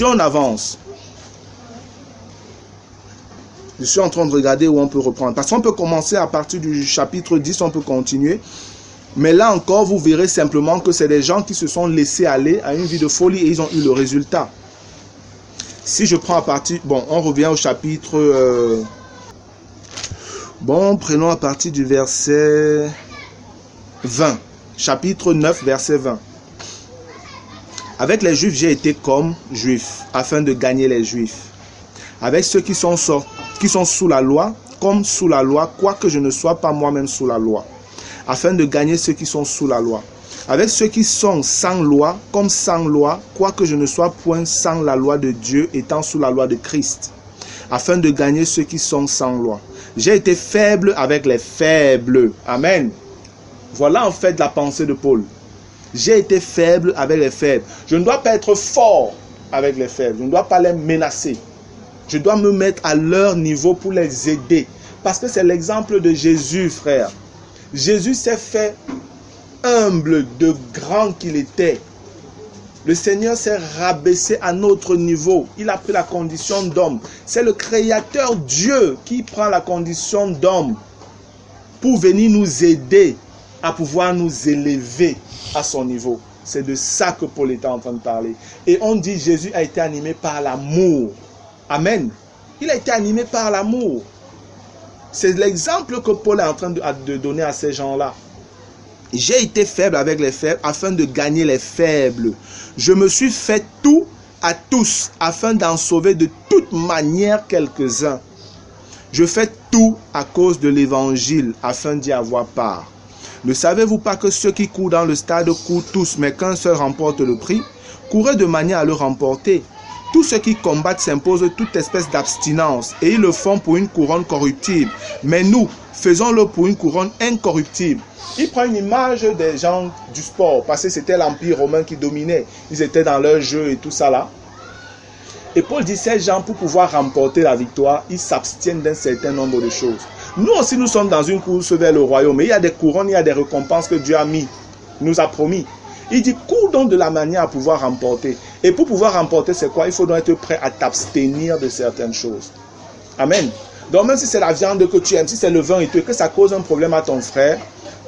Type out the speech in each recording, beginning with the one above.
Si on avance, je suis en train de regarder où on peut reprendre. Parce qu'on peut commencer à partir du chapitre 10, on peut continuer. Mais là encore, vous verrez simplement que c'est des gens qui se sont laissés aller à une vie de folie et ils ont eu le résultat. Si je prends à partir... Bon, on revient au chapitre... Bon, prenons à partir du verset 20. Chapitre 9, verset 20. Avec les Juifs, j'ai été comme Juif, afin de gagner les Juifs. Avec ceux qui sont sous la loi, comme sous la loi, quoique je ne sois pas moi-même sous la loi, afin de gagner ceux qui sont sous la loi. Avec ceux qui sont sans loi, comme sans loi, quoique je ne sois point sans la loi de Dieu, étant sous la loi de Christ, afin de gagner ceux qui sont sans loi. J'ai été faible avec les faibles. Amen. Voilà en fait la pensée de Paul. J'ai été faible avec les faibles. Je ne dois pas être fort avec les faibles. Je ne dois pas les menacer. Je dois me mettre à leur niveau pour les aider. Parce que c'est l'exemple de Jésus, frère. Jésus s'est fait humble de grand qu'il était. Le Seigneur s'est rabaissé à notre niveau. Il a pris la condition d'homme. C'est le Créateur Dieu qui prend la condition d'homme pour venir nous aider à pouvoir nous élever à son niveau. C'est de ça que Paul était en train de parler. Et on dit Jésus a été animé par l'amour. Amen. Il a été animé par l'amour. C'est l'exemple que Paul est en train de donner à ces gens-là. J'ai été faible avec les faibles afin de gagner les faibles. Je me suis fait tout à tous afin d'en sauver de toute manière quelques-uns. Je fais tout à cause de l'évangile afin d'y avoir part. Ne savez-vous pas que ceux qui courent dans le stade courent tous, mais qu'un seul remporte le prix? Courez de manière à le remporter. Tous ceux qui combattent s'imposent toute espèce d'abstinence et ils le font pour une couronne corruptible. Mais nous, faisons-le pour une couronne incorruptible. Il prend une image des gens du sport, parce que c'était l'Empire romain qui dominait. Ils étaient dans leur jeu et tout ça là. Et Paul dit, ces gens, pour pouvoir remporter la victoire, ils s'abstiennent d'un certain nombre de choses. Nous aussi, nous sommes dans une course vers le royaume. Mais il y a des couronnes, il y a des récompenses que Dieu a mis, nous a promis. Il dit, cours donc de la manière à pouvoir remporter. Et pour pouvoir remporter, c'est quoi? Il faut donc être prêt à t'abstenir de certaines choses. Amen. Donc même si c'est la viande que tu aimes, si c'est le vin et tout, et que ça cause un problème à ton frère,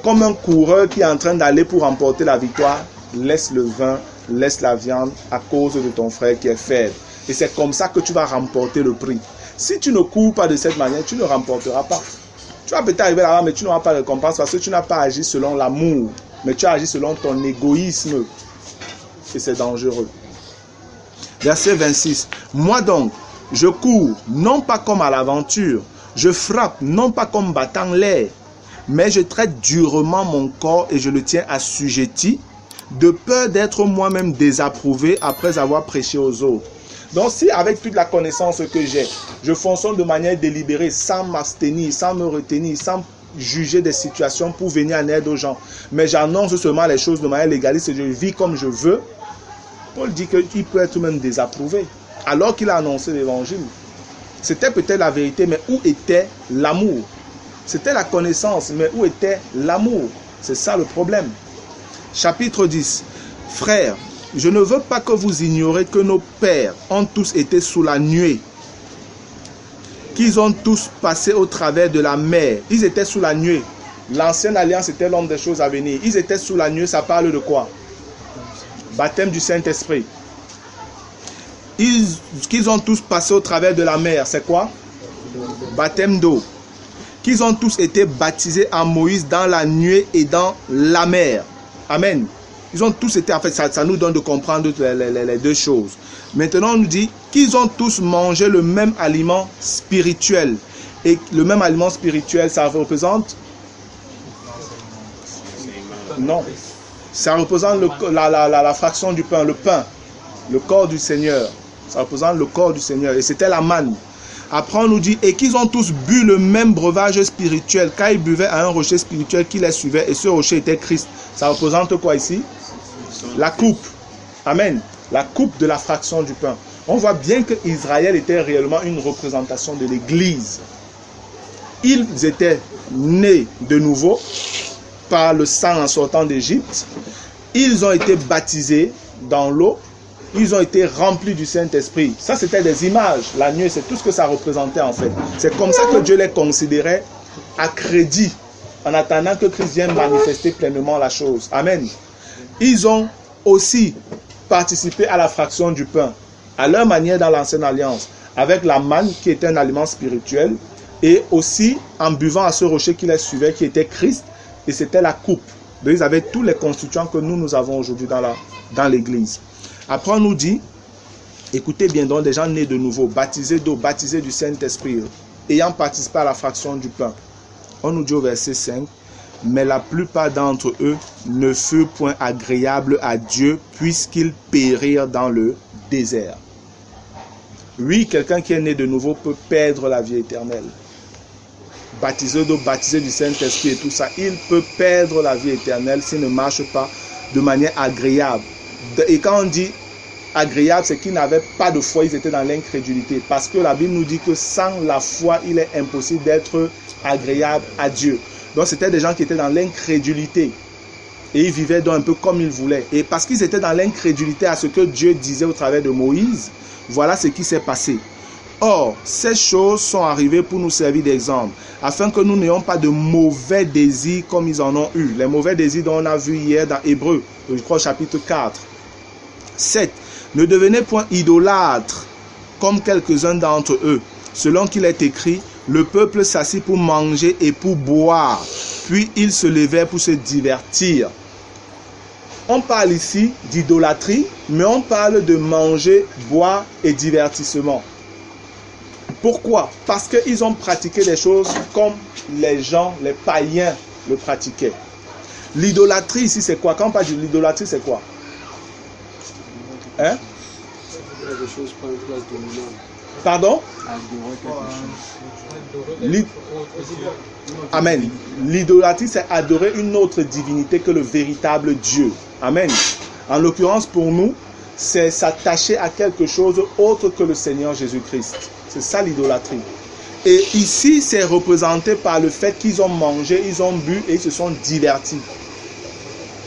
comme un coureur qui est en train d'aller pour remporter la victoire, laisse le vin, laisse la viande à cause de ton frère qui est faible. Et c'est comme ça que tu vas remporter le prix. Si tu ne cours pas de cette manière, tu ne remporteras pas. Tu vas peut-être arriver là-bas, mais tu n'auras pas de récompense parce que tu n'as pas agi selon l'amour, mais tu as agi selon ton égoïsme. Et c'est dangereux. Verset 26. Moi donc, je cours, non pas comme à l'aventure. Je frappe, non pas comme battant l'air. Mais je traite durement mon corps et je le tiens assujetti, de peur d'être moi-même désapprouvé après avoir prêché aux autres. Donc si avec toute la connaissance que j'ai, je fonctionne de manière délibérée, sans m'abstenir, sans me retenir, sans juger des situations pour venir en aide aux gens, mais j'annonce seulement les choses de manière légaliste et je vis comme je veux, Paul dit qu'il peut être même désapprouvé, alors qu'il a annoncé l'évangile. C'était peut-être la vérité, mais où était l'amour? C'était la connaissance, mais où était l'amour? C'est ça le problème. Chapitre 10. Frères, je ne veux pas que vous ignorez que nos pères ont tous été sous la nuée, qu'ils ont tous passé au travers de la mer. Ils étaient sous la nuée. L'ancienne alliance était l'homme des choses à venir. Ils étaient sous la nuée, ça parle de quoi? Baptême du Saint-Esprit. Qu'ils ont tous passé au travers de la mer, c'est quoi? Baptême d'eau. Qu'ils ont tous été baptisés en Moïse dans la nuée et dans la mer. Amen. Ils ont tous été, en fait, ça nous donne de comprendre les deux choses. Maintenant, on nous dit qu'ils ont tous mangé le même aliment spirituel. Et le même aliment spirituel, ça représente? Non. Ça représente la fraction du pain, le corps du Seigneur. Ça représente le corps du Seigneur. Et c'était la manne. Après, on nous dit, et qu'ils ont tous bu le même breuvage spirituel, car ils buvaient à un rocher spirituel qui les suivait, et ce rocher était Christ. Ça représente quoi ici? La coupe. Amen. La coupe de la fraction du pain. On voit bien que Israël était réellement une représentation de l'Église. Ils étaient nés de nouveau par le sang en sortant d'Égypte. Ils ont été baptisés dans l'eau. ils ont été remplis du Saint-Esprit. Ça, c'était des images. La nuée, c'est tout ce que ça représentait en fait. C'est comme ça que Dieu les considérait à crédit, en attendant que Christ vienne manifester pleinement la chose. Amen. Ils ont aussi participé à la fraction du pain, à leur manière dans l'Ancienne Alliance, avec la manne qui était un aliment spirituel, et aussi en buvant à ce rocher qui les suivait, qui était Christ, et c'était la coupe. Donc ils avaient tous les constituants que nous avons aujourd'hui dans l'Église. Après on nous dit, écoutez bien, donc des gens nés de nouveau, baptisés d'eau, baptisés du Saint-Esprit, ayant participé à la fraction du pain. On nous dit au verset 5, mais la plupart d'entre eux ne furent point agréables à Dieu puisqu'ils périrent dans le désert. Oui, quelqu'un qui est né de nouveau peut perdre la vie éternelle. Baptisé d'eau, baptisé du Saint-Esprit et tout ça, il peut perdre la vie éternelle s'il ne marche pas de manière agréable. Et quand on dit agréable, c'est qu'ils n'avaient pas de foi, ils étaient dans l'incrédulité. Parce que la Bible nous dit que sans la foi, il est impossible d'être agréable à Dieu. Donc c'était des gens qui étaient dans l'incrédulité. Et ils vivaient donc un peu comme ils voulaient. Et parce qu'ils étaient dans l'incrédulité à ce que Dieu disait au travers de Moïse, voilà ce qui s'est passé. Or, ces choses sont arrivées pour nous servir d'exemple, afin que nous n'ayons pas de mauvais désirs comme ils en ont eu. Les mauvais désirs dont on a vu hier dans Hébreux, je crois chapitre 4. 7. Ne devenez point idolâtres, comme quelques-uns d'entre eux, selon qu'il est écrit, le peuple s'assit pour manger et pour boire, puis ils se levaient pour se divertir. On parle ici d'idolâtrie, mais on parle de manger, boire et divertissement. Pourquoi? Parce qu'ils ont pratiqué des choses comme les gens, les païens le pratiquaient. L'idolâtrie ici, c'est quoi? Quand on parle de l'idolâtrie, c'est quoi? Hein? Des choses prennent place dominante. Pardon? Adorer Amen. L'idolâtrie, c'est adorer une autre divinité que le véritable Dieu. Amen. En l'occurrence, pour nous, c'est s'attacher à quelque chose autre que le Seigneur Jésus-Christ. C'est ça l'idolâtrie. Et ici, c'est représenté par le fait qu'ils ont mangé, ils ont bu et ils se sont divertis.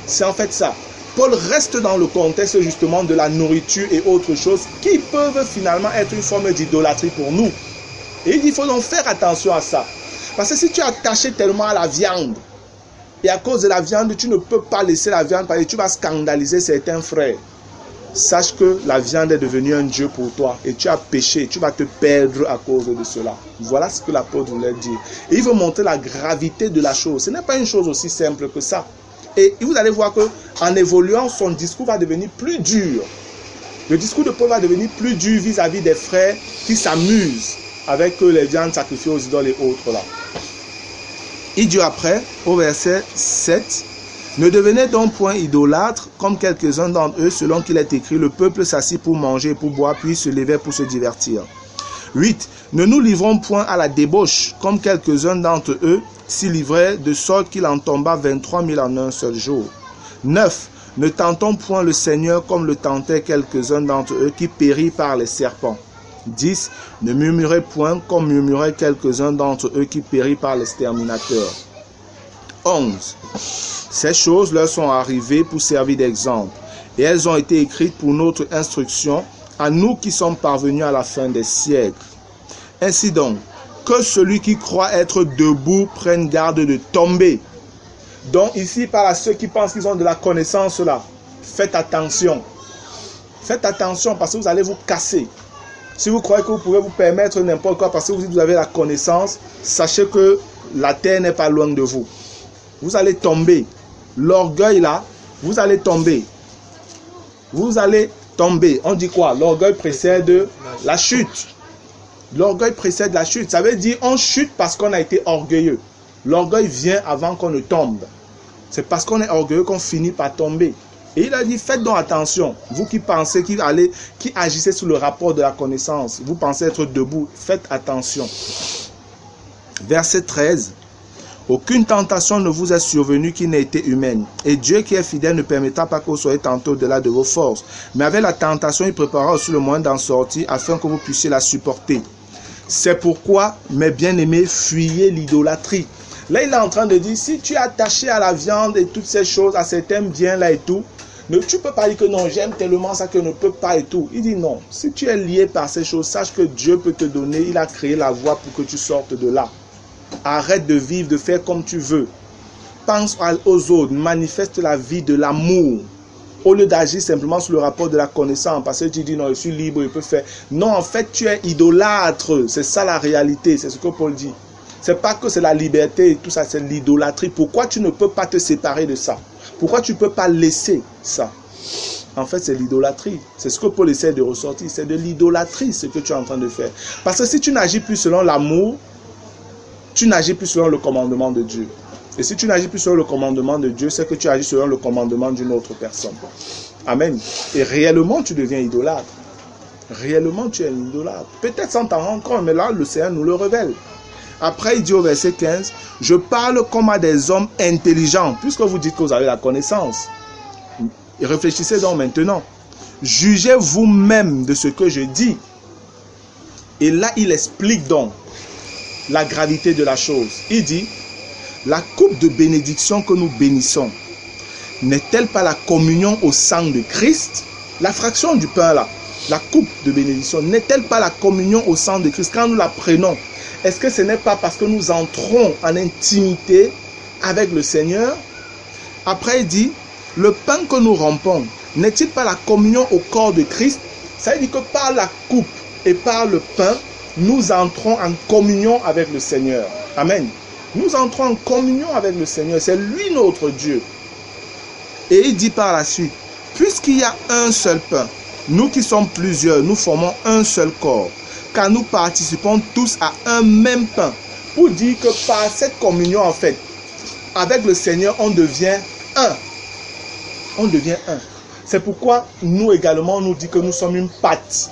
C'est en fait ça. Paul reste dans le contexte justement de la nourriture et autres choses qui peuvent finalement être une forme d'idolâtrie pour nous. Et il dit, il faut donc faire attention à ça. Parce que si tu es attaché tellement à la viande, et à cause de la viande, tu ne peux pas laisser la viande parce que tu vas scandaliser certains frères. Sache que la viande est devenue un dieu pour toi et tu as péché, tu vas te perdre à cause de cela. Voilà ce que l'apôtre voulait dire. Et il veut montrer la gravité de la chose. Ce n'est pas une chose aussi simple que ça. Et vous allez voir qu'en évoluant, son discours va devenir plus dur. Le discours de Paul va devenir plus dur vis-à-vis des frères qui s'amusent avec les viandes sacrifiées aux idoles et autres là. Il dit après, au verset 7, « Ne devenez donc point idolâtres, comme quelques-uns d'entre eux, selon qu'il est écrit, le peuple s'assit pour manger et pour boire, puis se levait pour se divertir. » 8. « Ne nous livrons point à la débauche, comme quelques-uns d'entre eux s'y livraient, de sorte qu'il en tomba 23 000 en un seul jour. » 9. « Ne tentons point le Seigneur comme le tentaient quelques-uns d'entre eux qui périrent par les serpents. » 10. « Ne murmurez point comme murmuraient quelques-uns d'entre eux qui périrent par l'exterminateur. » 11. Ces choses leur sont arrivées pour servir d'exemple, et elles ont été écrites pour notre instruction, à nous qui sommes parvenus à la fin des siècles. Ainsi donc, que celui qui croit être debout prenne garde de tomber. Donc ici, par à ceux qui pensent qu'ils ont de la connaissance là, faites attention. Faites attention parce que vous allez vous casser. Si vous croyez que vous pouvez vous permettre n'importe quoi parce que vous avez la connaissance, sachez que la terre n'est pas loin de vous. Vous allez tomber. L'orgueil là, vous allez tomber. Vous allez tomber. On dit quoi? L'orgueil précède la chute. L'orgueil précède la chute. Ça veut dire on chute parce qu'on a été orgueilleux. L'orgueil vient avant qu'on ne tombe. C'est parce qu'on est orgueilleux qu'on finit par tomber. Et il a dit, faites donc attention. Vous qui pensez, qui agissez sous le rapport de la connaissance, vous pensez être debout, faites attention. Verset 13. Aucune tentation ne vous est survenue qui n'ait été humaine. Et Dieu qui est fidèle ne permettra pas que vous soyez tentés au-delà de vos forces. Mais avec la tentation, il préparera aussi le moyen d'en sortir afin que vous puissiez la supporter. C'est pourquoi, mes bien-aimés, fuyez l'idolâtrie. Là, il est en train de dire, si tu es attaché à la viande et toutes ces choses, à certains biens là et tout, Tu ne peux pas dire que non, j'aime tellement ça que je ne peux pas et tout. Il dit non. Si tu es lié par ces choses, sache que Dieu peut te donner. Il a créé la voie pour que tu sortes de là. Arrête de vivre, de faire comme tu veux. Pense aux autres. Manifeste la vie de l'amour. Au lieu d'agir simplement sur le rapport de la connaissance. Parce que tu dis non, je suis libre, je peux faire. Non, en fait, tu es idolâtre. C'est ça la réalité. C'est ce que Paul dit. C'est pas que c'est la liberté et tout ça, c'est l'idolâtrie. Pourquoi tu ne peux pas te séparer de ça? Pourquoi tu ne peux pas laisser ça? En fait, c'est l'idolâtrie. C'est ce que Paul essaie de ressortir. C'est de l'idolâtrie, ce que tu es en train de faire. Parce que si tu n'agis plus selon l'amour, tu n'agis plus selon le commandement de Dieu. Et si tu n'agis plus selon le commandement de Dieu, c'est que tu agis selon le commandement d'une autre personne. Amen. Et réellement, tu deviens idolâtre. Réellement, tu es un idolâtre. Peut-être sans t'en rendre compte, mais là, le Seigneur nous le révèle. Après, il dit au verset 15, « Je parle comme à des hommes intelligents. » Puisque vous dites que vous avez la connaissance. Et réfléchissez donc maintenant. « Jugez vous-même de ce que je dis. » Et là, il explique donc la gravité de la chose. Il dit, « La coupe de bénédiction que nous bénissons, n'est-elle pas la communion au sang de Christ? » La fraction du pain là, la coupe de bénédiction, n'est-elle pas la communion au sang de Christ? Quand nous la prenons, est-ce que ce n'est pas parce que nous entrons en intimité avec le Seigneur? Après, il dit, le pain que nous rompons, n'est-il pas la communion au corps de Christ? Ça veut dire que par la coupe et par le pain, nous entrons en communion avec le Seigneur. Amen. Nous entrons en communion avec le Seigneur. C'est lui notre Dieu. Et il dit par la suite, puisqu'il y a un seul pain, nous qui sommes plusieurs, nous formons un seul corps. Car nous participons tous à un même pain. Pour dire que par cette communion, en fait, avec le Seigneur, on devient un. On devient un. C'est pourquoi nous également, on nous dit que nous sommes une pâte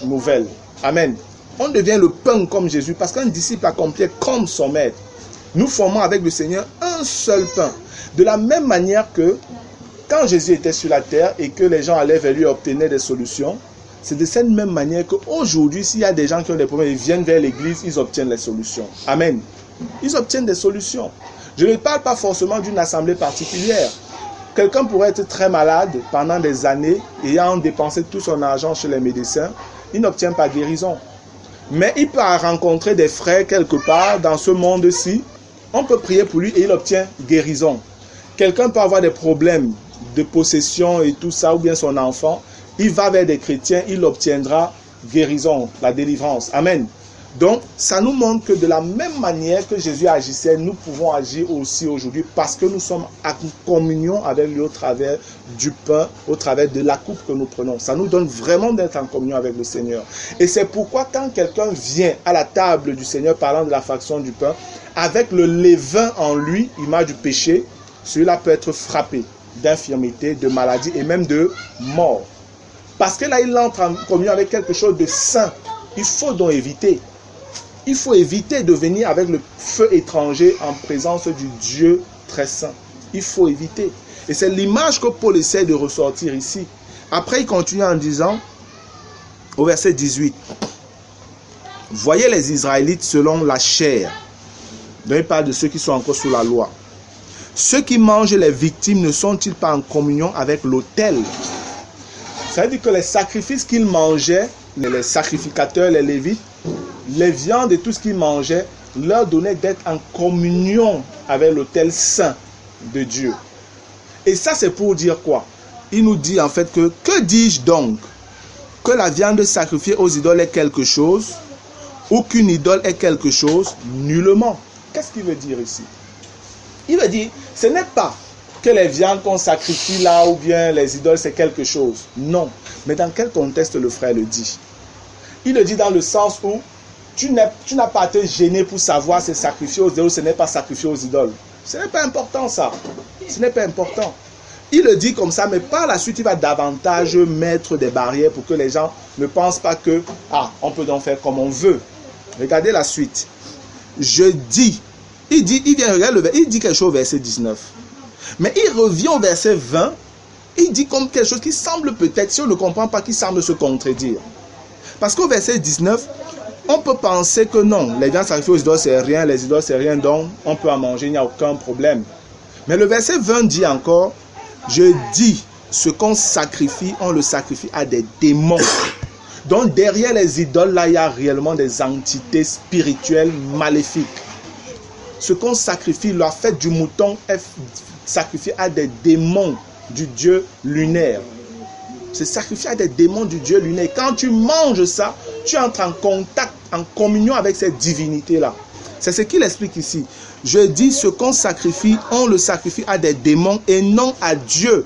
nouvelle. Amen. On devient le pain comme Jésus, parce qu'un disciple accompli comme son maître. Nous formons avec le Seigneur un seul pain. De la même manière que quand Jésus était sur la terre et que les gens allaient vers lui et obtenaient des solutions, c'est de cette même manière qu'aujourd'hui, s'il y a des gens qui ont des problèmes, ils viennent vers l'église, ils obtiennent les solutions. Amen. Ils obtiennent des solutions. Je ne parle pas forcément d'une assemblée particulière. Quelqu'un pourrait être très malade pendant des années, ayant dépensé tout son argent chez les médecins, il n'obtient pas guérison. Mais il peut rencontrer des frères quelque part dans ce monde-ci, on peut prier pour lui et il obtient guérison. Quelqu'un peut avoir des problèmes de possession et tout ça, ou bien son enfant, il va vers des chrétiens, il obtiendra guérison, la délivrance. Amen. Donc, ça nous montre que de la même manière que Jésus agissait, nous pouvons agir aussi aujourd'hui parce que nous sommes en communion avec lui au travers du pain, au travers de la coupe que nous prenons. Ça nous donne vraiment d'être en communion avec le Seigneur. Et c'est pourquoi quand quelqu'un vient à la table du Seigneur parlant de la fraction du pain, avec le levain en lui, image du péché, celui-là peut être frappé d'infirmité, de maladie et même de mort. Parce que là, il entre en communion avec quelque chose de saint. Il faut donc éviter. Il faut éviter de venir avec le feu étranger en présence du Dieu très saint. Il faut éviter. Et c'est l'image que Paul essaie de ressortir ici. Après, il continue en disant, au verset 18, « Voyez les Israélites selon la chair. » Donc il parle de ceux qui sont encore sous la loi. « Ceux qui mangent les victimes ne sont-ils pas en communion avec l'autel? » Ça veut dire que les sacrifices qu'ils mangeaient, les sacrificateurs, les lévites, les viandes et tout ce qu'ils mangeaient, leur donnaient d'être en communion avec l'autel saint de Dieu. Et ça, c'est pour dire quoi? Il nous dit en fait que dis-je donc? Que la viande sacrifiée aux idoles est quelque chose, ou qu'une idole est quelque chose? Nullement. Qu'est-ce qu'il veut dire ici? Il veut dire, ce n'est pas que les viandes qu'on sacrifie là ou bien les idoles c'est quelque chose. Non. Mais dans quel contexte le frère le dit? Il le dit dans le sens où tu n'as pas à te gêner pour savoir si c'est sacrifié aux idoles ou ce n'est pas sacrifié aux idoles. Ce n'est pas important ça. Ce n'est pas important. Il le dit comme ça, mais par la suite, il va davantage mettre des barrières pour que les gens ne pensent pas que, on peut donc faire comme on veut. Regardez la suite. Je dis, il dit quelque chose au verset 19. Mais il revient au verset 20, il dit comme quelque chose qui semble peut-être, si on ne comprend pas, qui semble se contredire. Parce qu'au verset 19, on peut penser que non, les viandes sacrifiées aux idoles c'est rien, les idoles c'est rien, donc on peut en manger, il n'y a aucun problème. Mais le verset 20 dit encore, je dis, ce qu'on sacrifie, on le sacrifie à des démons. Donc derrière les idoles, là, il y a réellement des entités spirituelles maléfiques. Ce qu'on sacrifie, la fête du mouton est sacrifié à des démons du dieu lunaire. C'est sacrifié à des démons du dieu lunaire. Quand tu manges ça, tu entres en contact, en communion avec cette divinité-là. C'est ce qu'il explique ici. Je dis, ce qu'on sacrifie, on le sacrifie à des démons et non à Dieu.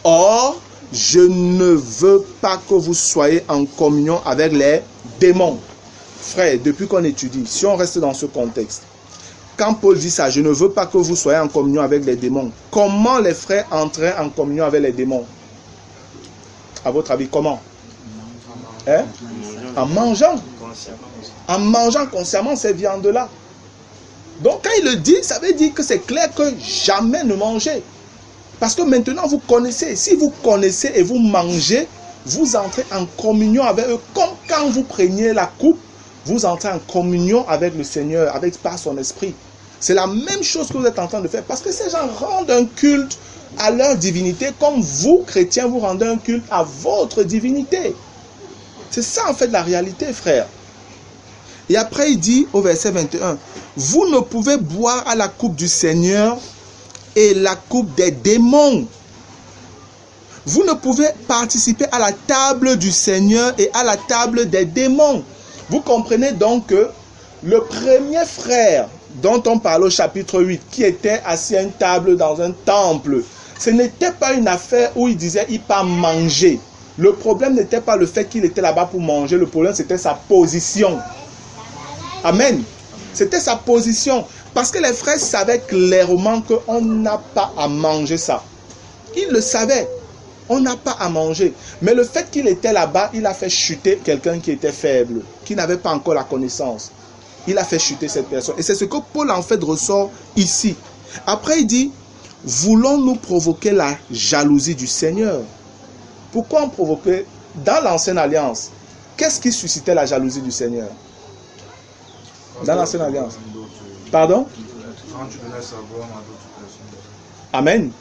Or, je ne veux pas que vous soyez en communion avec les démons. Frère, depuis qu'on étudie, si on reste dans ce contexte, quand Paul dit ça, je ne veux pas que vous soyez en communion avec les démons, comment les frères entraient en communion avec les démons? À votre avis, comment? Hein? En mangeant. En mangeant consciemment ces viandes-là. Donc quand il le dit, ça veut dire que c'est clair que jamais ne manger. Parce que maintenant vous connaissez. Si vous connaissez et vous mangez, vous entrez en communion avec eux. Comme quand vous preniez la coupe, vous entrez en communion avec le Seigneur, par son esprit. C'est la même chose que vous êtes en train de faire. Parce que ces gens rendent un culte à leur divinité, comme vous, chrétiens, vous rendez un culte à votre divinité. C'est ça en fait la réalité, frère. Et après il dit au verset 21, vous ne pouvez boire à la coupe du Seigneur et la coupe des démons. Vous ne pouvez participer à la table du Seigneur et à la table des démons. Vous comprenez donc que le premier frère dont on parle au chapitre 8, qui était assis à une table dans un temple, ce n'était pas une affaire où il disait il pas manger. Le problème n'était pas le fait qu'il était là-bas pour manger, le problème c'était sa position. Amen. C'était sa position. Parce que les frères savaient clairement qu'on n'a pas à manger ça. Ils le savaient. On n'a pas à manger. Mais le fait qu'il était là-bas, il a fait chuter quelqu'un qui était faible, qui n'avait pas encore la connaissance. Il a fait chuter cette personne. Et c'est ce que Paul en fait ressort ici. Après il dit, voulons-nous provoquer la jalousie du Seigneur? Pourquoi on provoquait? Dans l'ancienne alliance, qu'est-ce qui suscitait la jalousie du Seigneur? Dans l'ancienne alliance. Pardon? Quand tu donnais sa gloire à d'autres personnes. Amen.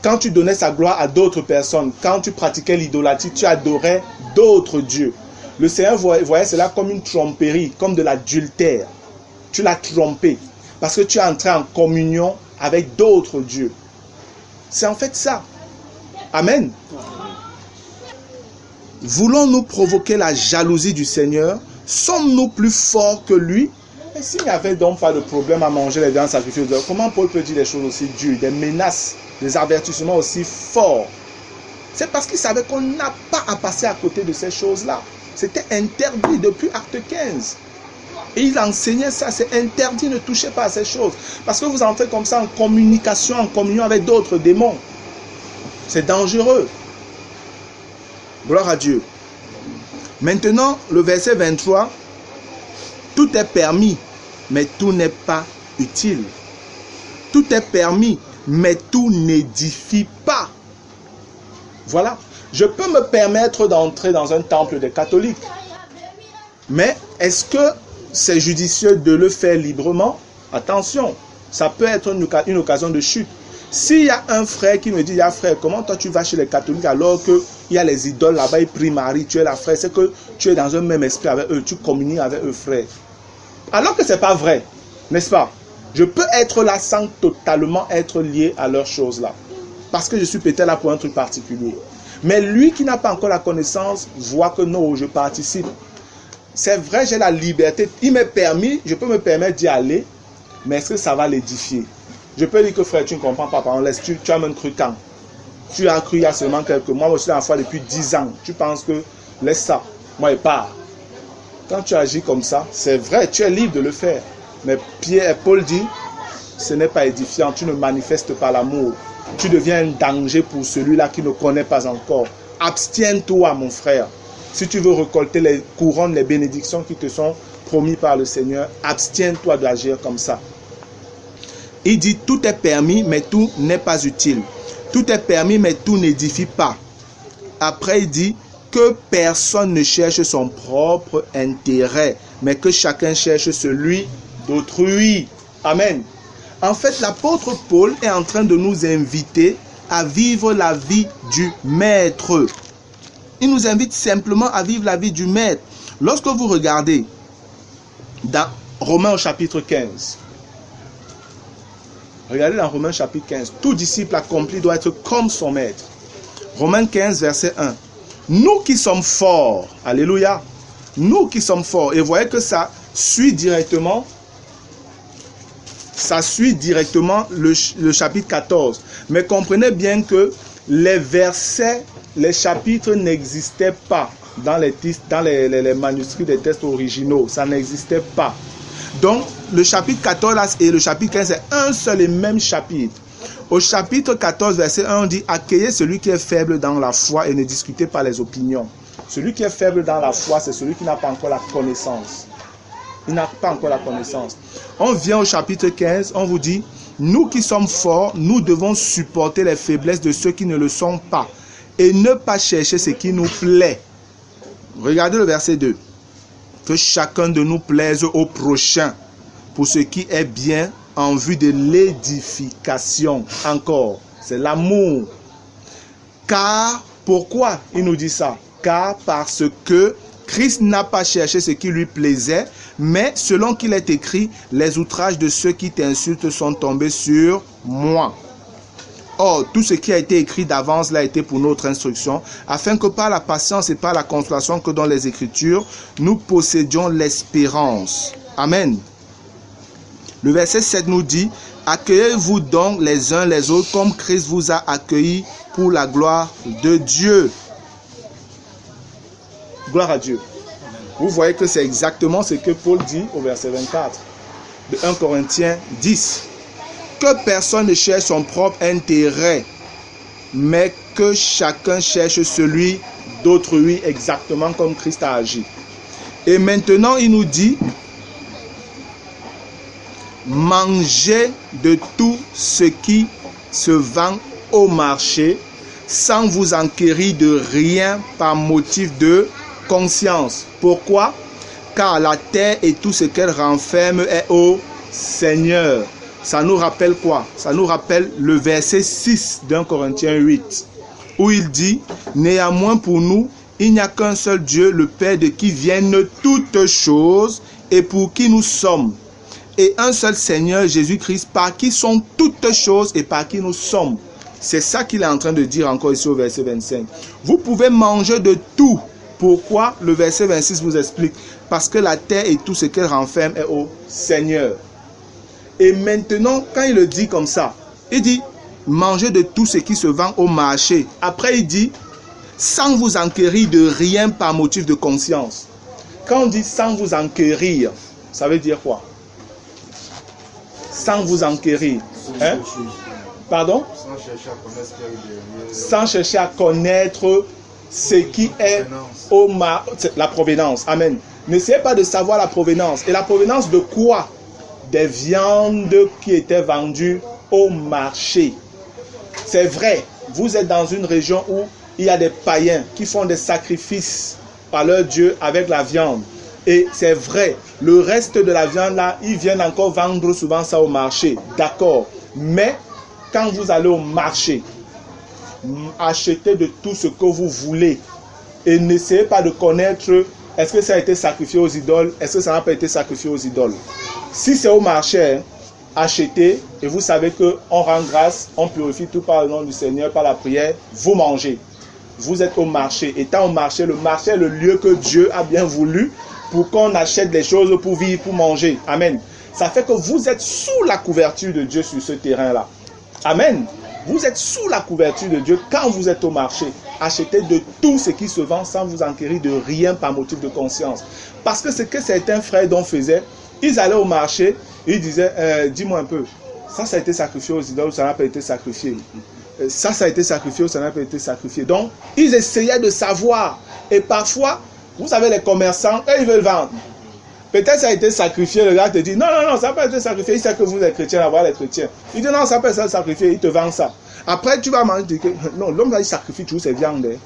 Quand tu donnais sa gloire à d'autres personnes, quand tu pratiquais l'idolâtrie, tu adorais d'autres dieux. Le Seigneur voyait cela comme une tromperie, comme de l'adultère. Tu l'as trompé parce que tu es entré en communion avec d'autres dieux. C'est en fait ça. Amen. Voulons-nous provoquer la jalousie du Seigneur? Sommes-nous plus forts que lui? Et s'il n'y avait donc pas de problème à manger les viandes sacrifiées, comment Paul peut dire des choses aussi dures, des menaces, des avertissements aussi forts? C'est parce qu'il savait qu'on n'a pas à passer à côté de ces choses-là. C'était interdit depuis Acte 15. Et il enseignait ça, c'est interdit, ne touchez pas à ces choses. Parce que vous entrez comme ça en communication, en communion avec d'autres démons. C'est dangereux. Gloire à Dieu. Maintenant, le verset 23. Tout est permis, mais tout n'est pas utile. Tout est permis, mais tout n'édifie pas. Voilà. Je peux me permettre d'entrer dans un temple des catholiques. Mais est-ce que c'est judicieux de le faire librement? Attention, ça peut être une occasion de chute. S'il y a un frère qui me dit, frère, comment toi tu vas chez les catholiques alors qu'il y a les idoles là-bas, ils prient Marie, tu es la frère, c'est que tu es dans un même esprit avec eux, tu communies avec eux, frère. Alors que ce n'est pas vrai, n'est-ce pas? Je peux être là sans totalement être lié à leurs choses là. Parce que je suis peut-être là pour un truc particulier. Mais lui qui n'a pas encore la connaissance, voit que non, je participe. C'est vrai, j'ai la liberté. Il m'est permis, je peux me permettre d'y aller, mais est-ce que ça va l'édifier? Je peux dire que frère, tu ne comprends pas, pardon, laisse, tu as même cru quand? Tu as cru il y a seulement quelques mois, moi je suis en foi depuis 10 ans. Tu penses que, laisse ça, moi je pars. Quand tu agis comme ça, c'est vrai, tu es libre de le faire. Mais Paul dit, ce n'est pas édifiant, tu ne manifestes pas l'amour. Tu deviens un danger pour celui-là qui ne connaît pas encore. Abstiens-toi, mon frère. Si tu veux récolter les couronnes, les bénédictions qui te sont promis par le Seigneur, abstiens-toi d'agir comme ça. Il dit, tout est permis, mais tout n'est pas utile. Tout est permis, mais tout n'édifie pas. Après, il dit, que personne ne cherche son propre intérêt, mais que chacun cherche celui d'autrui. Amen. En fait, l'apôtre Paul est en train de nous inviter à vivre la vie du maître. Il nous invite simplement à vivre la vie du maître. Lorsque vous regardez dans Romains au chapitre 15, regardez dans Romains chapitre 15, tout disciple accompli doit être comme son maître. Romains 15, verset 1. Nous qui sommes forts, alléluia, nous qui sommes forts, et vous voyez que ça suit directement le chapitre 14. Mais comprenez bien que les versets, les chapitres n'existaient pas dans les manuscrits des textes originaux. Ça n'existait pas. Donc, le chapitre 14 et le chapitre 15, c'est un seul et même chapitre. Au chapitre 14, verset 1, on dit « Accueillez celui qui est faible dans la foi et ne discutez pas les opinions. » Celui qui est faible dans la foi, c'est celui qui n'a pas encore la connaissance. Il n'a pas encore la connaissance. On vient au chapitre 15, on vous dit « Nous qui sommes forts, nous devons supporter les faiblesses de ceux qui ne le sont pas et ne pas chercher ce qui nous plaît. » Regardez le verset 2. « Que chacun de nous plaise au prochain pour ce qui est bien en vue de l'édification. » Encore, c'est l'amour. Car, pourquoi il nous dit ça? Car parce que Christ n'a pas cherché ce qui lui plaisait, mais selon qu'il est écrit, les outrages de ceux qui t'insultent sont tombés sur moi. Or, tout ce qui a été écrit d'avance l'a été pour notre instruction, afin que par la patience et par la consolation que dans les Écritures, nous possédions l'espérance. Amen. Le verset 7 nous dit, « Accueillez-vous donc les uns les autres comme Christ vous a accueillis pour la gloire de Dieu. » Gloire à Dieu. Vous voyez que c'est exactement ce que Paul dit au verset 24 de 1 Corinthiens 10. Que personne ne cherche son propre intérêt, mais que chacun cherche celui d'autrui exactement comme Christ a agi. Et maintenant, il nous dit, mangez de tout ce qui se vend au marché, sans vous enquérir de rien par motif de conscience. Pourquoi? Car la terre et tout ce qu'elle renferme est au Seigneur. Ça nous rappelle quoi? Ça nous rappelle le verset 6 d'un Corinthiens 8, où il dit, néanmoins pour nous, il n'y a qu'un seul Dieu, le Père de qui viennent toutes choses et pour qui nous sommes. Et un seul Seigneur, Jésus-Christ, par qui sont toutes choses et par qui nous sommes. C'est ça qu'il est en train de dire encore ici au verset 25. Vous pouvez manger de tout. Pourquoi? Le verset 26 vous explique. Parce que la terre et tout ce qu'elle renferme est au Seigneur. Et maintenant, quand il le dit comme ça, il dit, mangez de tout ce qui se vend au marché. Après, il dit, sans vous enquérir de rien par motif de conscience. Quand on dit sans vous enquérir, ça veut dire quoi? Sans vous enquérir. Hein? Pardon? Sans chercher à connaître ce qui est la provenance. Amen. N'essayez pas de savoir la provenance. Et la provenance de quoi? Des viandes qui étaient vendues au marché. C'est vrai, vous êtes dans une région où il y a des païens qui font des sacrifices à leur Dieu avec la viande. Et c'est vrai, le reste de la viande là, ils viennent encore vendre souvent ça au marché. D'accord. Mais quand vous allez au marché, achetez de tout ce que vous voulez. Et n'essayez pas de connaître, est-ce que ça a été sacrifié aux idoles? Est-ce que ça n'a pas été sacrifié aux idoles? Si c'est au marché, achetez et vous savez qu'on rend grâce, on purifie tout par le nom du Seigneur, par la prière, vous mangez. Vous êtes au marché. Étant au marché, le marché est le lieu que Dieu a bien voulu pour qu'on achète des choses pour vivre, pour manger. Amen. Ça fait que vous êtes sous la couverture de Dieu sur ce terrain-là. Amen. Vous êtes sous la couverture de Dieu quand vous êtes au marché. Achetez de tout ce qui se vend sans vous enquérir de rien par motif de conscience. Parce que ce que certains frères dont faisaient, ils allaient au marché, ils disaient, dis-moi un peu, ça a été sacrifié aux idoles, ça n'a pas été sacrifié. Ça a été sacrifié, ça n'a pas été sacrifié. Donc, ils essayaient de savoir. Et parfois, vous savez, les commerçants, eux, ils veulent vendre. Peut-être ça a été sacrifié, le gars te dit, non, ça n'a pas été sacrifié. Il sait que vous êtes chrétiens, là-bas, les chrétiens. Il dit, non, ça n'a pas été sacrifié, il te vend ça. Après, tu vas manger, non, l'homme là, il sacrifie toujours ses viandes. Hein.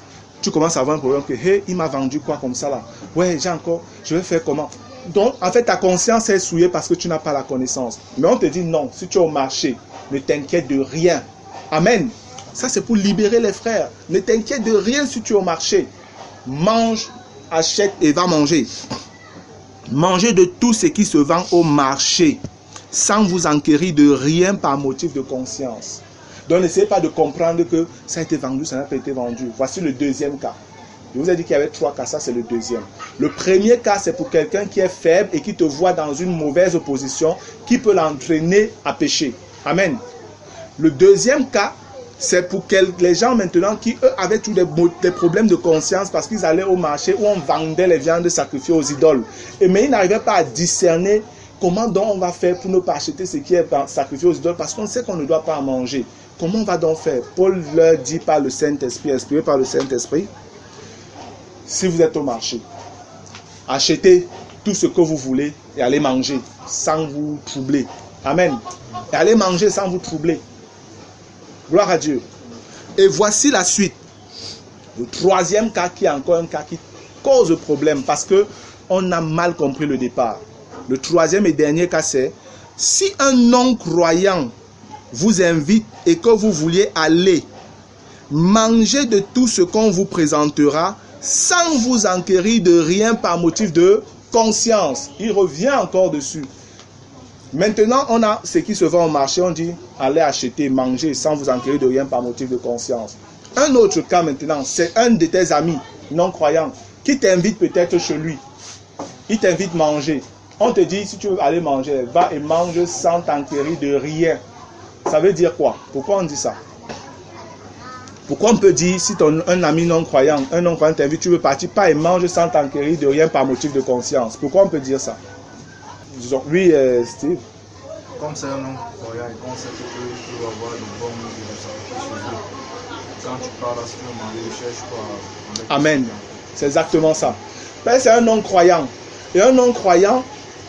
Tu commences à avoir un problème que, hey, il m'a vendu quoi comme ça là? Ouais, j'ai encore, je vais faire comment? Donc, en fait, ta conscience est souillée parce que tu n'as pas la connaissance. Mais on te dit non, si tu es au marché, ne t'inquiète de rien. Amen. Ça, c'est pour libérer les frères. Ne t'inquiète de rien si tu es au marché. Mange, achète et va manger. Mangez de tout ce qui se vend au marché, sans vous enquérir de rien par motif de conscience. Donc, n'essayez pas de comprendre que ça a été vendu, ça n'a pas été vendu. Voici le deuxième cas. Je vous ai dit qu'il y avait 3 cas, ça c'est le deuxième. Le premier cas, c'est pour quelqu'un qui est faible et qui te voit dans une mauvaise position, qui peut l'entraîner à pécher. Amen. Le deuxième cas, c'est pour les gens maintenant qui, eux, avaient tous des problèmes de conscience parce qu'ils allaient au marché où on vendait les viandes sacrifiées aux idoles. Mais ils n'arrivaient pas à discerner comment donc on va faire pour ne pas acheter ce qui est sacrifié aux idoles parce qu'on sait qu'on ne doit pas en manger. Comment on va donc faire? Paul leur dit par le Saint-Esprit, inspiré par le Saint-Esprit, si vous êtes au marché, achetez tout ce que vous voulez et allez manger sans vous troubler. Amen. Et allez manger sans vous troubler. Gloire à Dieu. Et voici la suite. Le troisième cas qui est encore un cas qui cause problème parce qu'on a mal compris le départ. Le troisième et dernier cas, c'est si un non-croyant vous invite et que vous vouliez aller manger de tout ce qu'on vous présentera sans vous enquérir de rien par motif de conscience. Il revient encore dessus. Maintenant, on a ce qui se vend au marché, on dit allez acheter, manger sans vous enquérir de rien par motif de conscience. Un autre cas maintenant, c'est un de tes amis non-croyants qui t'invite peut-être chez lui. Il t'invite manger. On te dit si tu veux aller manger, va et mange sans t'enquérir de rien. Ça veut dire quoi? Pourquoi on dit ça? Pourquoi on peut dire si un ami non-croyant, un non-croyant t'invite, tu veux partir, pas et mange sans t'enquérir de rien par motif de conscience? Pourquoi on peut dire ça? Disons, oui, Steve. Comme c'est un non-croyant et qu'on sait que tu peux avoir le bon de sacrifice chez eux. Quand tu parles à ce que demander, tu cherches quoi? Amen. C'est exactement ça. Ben, c'est un non-croyant. Et un non-croyant,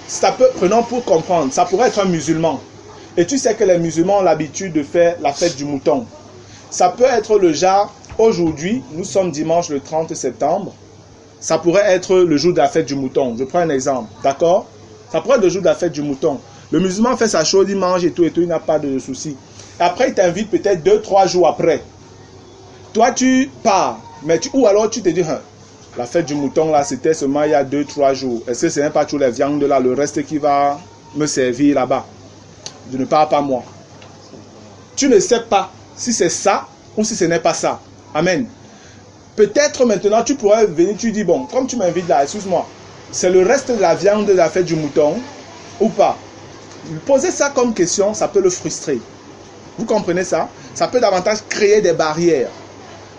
ça peut, prenons pour comprendre, ça pourrait être un musulman. Et tu sais que les musulmans ont l'habitude de faire la fête du mouton. Ça peut être le genre, aujourd'hui, nous sommes dimanche le 30 septembre, ça pourrait être le jour de la fête du mouton. Je prends un exemple, d'accord? Ça pourrait être le jour de la fête du mouton. Le musulman fait sa chose, il mange et tout, il n'a pas de souci. Et après, il t'invite peut-être 2-3 jours après. Toi, tu pars, mais ou alors tu te dis, la fête du mouton, là, c'était seulement il y a 2-3 jours. Est-ce que ce n'est pas toutes les viandes là, le reste qui va me servir là-bas? Je ne parle pas moi. Tu ne sais pas si c'est ça ou si ce n'est pas ça. Amen. Peut-être maintenant, tu pourrais venir, tu dis, bon, comme tu m'invites là, excuse-moi, c'est le reste de la viande de la fête du mouton ou pas? Poser ça comme question, ça peut le frustrer. Vous comprenez ça? Ça peut davantage créer des barrières.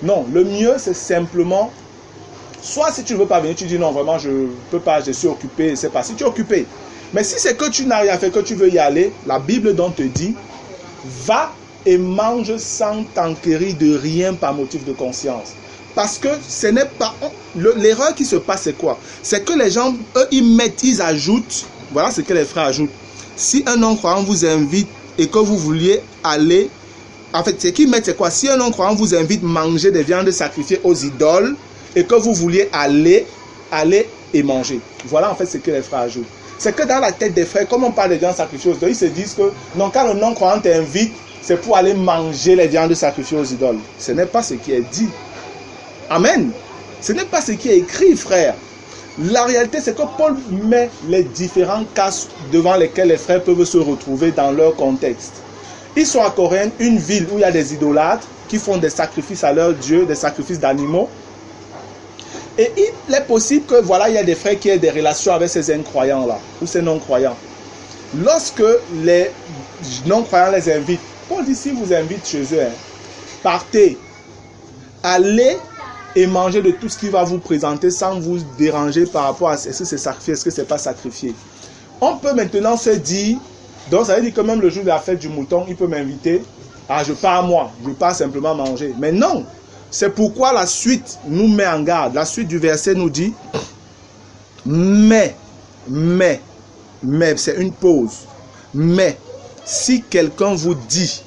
Non, le mieux, c'est simplement, soit si tu ne veux pas venir, tu dis non, vraiment, je ne peux pas, je suis occupé, c'est pas. Si tu es occupé. Mais si c'est que tu n'as rien fait, que tu veux y aller, la Bible donc te dit, va et mange sans t'enquérir de rien par motif de conscience. Parce que ce n'est pas... L'erreur qui se passe, c'est quoi? C'est que les gens, eux, ils ajoutent, voilà ce que les frères ajoutent. Si un non-croyant vous invite et que vous vouliez aller, en fait, ce qu'ils mettent, c'est quoi? Si un non-croyant vous invite à manger des viandes sacrifiées aux idoles et que vous vouliez aller et manger. Voilà en fait ce que les frères ajoutent. C'est que dans la tête des frères, comme on parle des viandes sacrifiées aux idoles, ils se disent que non, quand le non-croyant t'invite, c'est pour aller manger les viandes sacrifiées aux idoles. Ce n'est pas ce qui est dit. Amen. Ce n'est pas ce qui est écrit, frère. La réalité, c'est que Paul met les différents cas devant lesquels les frères peuvent se retrouver dans leur contexte. Ils sont à Corinthe, une ville où il y a des idolâtres qui font des sacrifices à leur Dieu, des sacrifices d'animaux. Et il est possible que, voilà, il y a des frères qui aient des relations avec ces incroyants-là, ou ces non-croyants. Lorsque les non-croyants les invitent, Paul dit, si vous invite chez eux, partez, allez et mangez de tout ce qui va vous présenter sans vous déranger par rapport à est-ce que c'est sacrifié, est-ce que c'est pas sacrifié. On peut maintenant se dire, donc ça veut dire que même le jour de la fête du mouton, il peut m'inviter, je pars à moi, je pars simplement manger. Mais non, c'est pourquoi la suite nous met en garde. La suite du verset nous dit, mais, c'est une pause. Mais, si quelqu'un vous dit,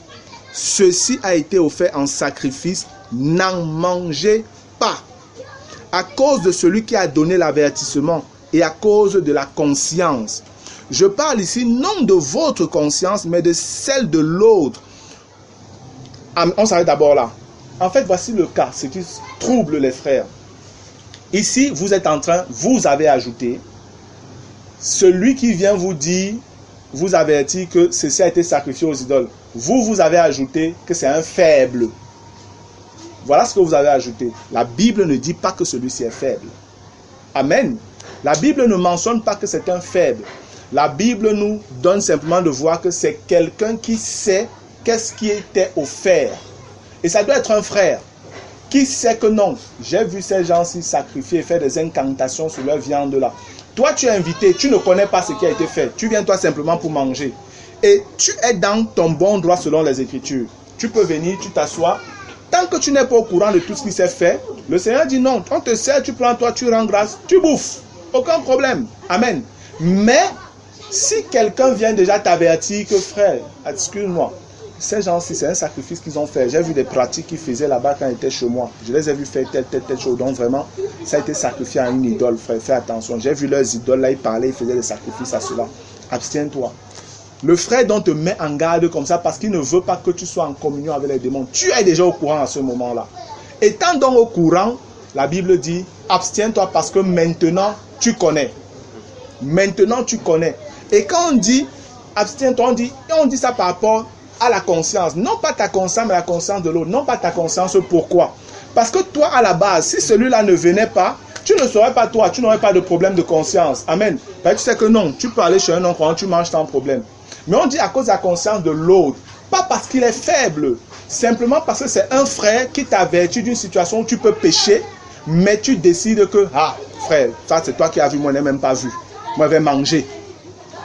ceci a été offert en sacrifice, n'en mangez pas. À cause de celui qui a donné l'avertissement et à cause de la conscience. Je parle ici non de votre conscience, mais de celle de l'autre. On s'arrête d'abord là. En fait, voici le cas, ce qui trouble les frères. Ici, vous êtes en train, vous avez ajouté, celui qui vient vous dire, vous avertit que ceci a été sacrifié aux idoles. Vous avez ajouté que c'est un faible. Voilà ce que vous avez ajouté. La Bible ne dit pas que celui-ci est faible. Amen. La Bible ne mentionne pas que c'est un faible. La Bible nous donne simplement de voir que c'est quelqu'un qui sait qu'est-ce qui était offert. Et ça doit être un frère qui sait que non, j'ai vu ces gens-ci sacrifier et faire des incantations sur leur viande là. Toi, tu es invité, tu ne connais pas ce qui a été fait. Tu viens toi simplement pour manger. Et tu es dans ton bon droit selon les Écritures. Tu peux venir, tu t'assois. Tant que tu n'es pas au courant de tout ce qui s'est fait, le Seigneur dit non, on te sert, tu prends toi, tu rends grâce, tu bouffes. Aucun problème. Amen. Mais si quelqu'un vient déjà t'avertir que frère, excuse-moi, ces gens-ci, c'est un sacrifice qu'ils ont fait. J'ai vu des pratiques qu'ils faisaient là-bas quand ils étaient chez moi. Je les ai vus faire telle chose. Donc vraiment, ça a été sacrifié à une idole, frère. Fais attention. J'ai vu leurs idoles, là, ils parlaient, ils faisaient des sacrifices à cela. Abstiens-toi. Le frère dont te met en garde comme ça parce qu'il ne veut pas que tu sois en communion avec les démons. Tu es déjà au courant à ce moment-là. Étant donc au courant, la Bible dit, abstiens-toi parce que maintenant, tu connais. Maintenant, tu connais. Et quand on dit, abstiens-toi, on dit ça par rapport à la conscience. Non pas ta conscience, mais la conscience de l'autre. Non pas ta conscience, pourquoi? Parce que toi, à la base, si celui-là ne venait pas, tu ne serais pas toi, tu n'aurais pas de problème de conscience. Amen. Ben, tu sais que non, tu peux aller chez un homme quand tu manges sans problème. Mais on dit à cause de la conscience de l'autre. Pas parce qu'il est faible. Simplement parce que c'est un frère qui t'avertit d'une situation où tu peux pécher, mais tu décides que, ah, frère, ça c'est toi qui as vu, moi je n'ai même pas vu. Moi je vais manger.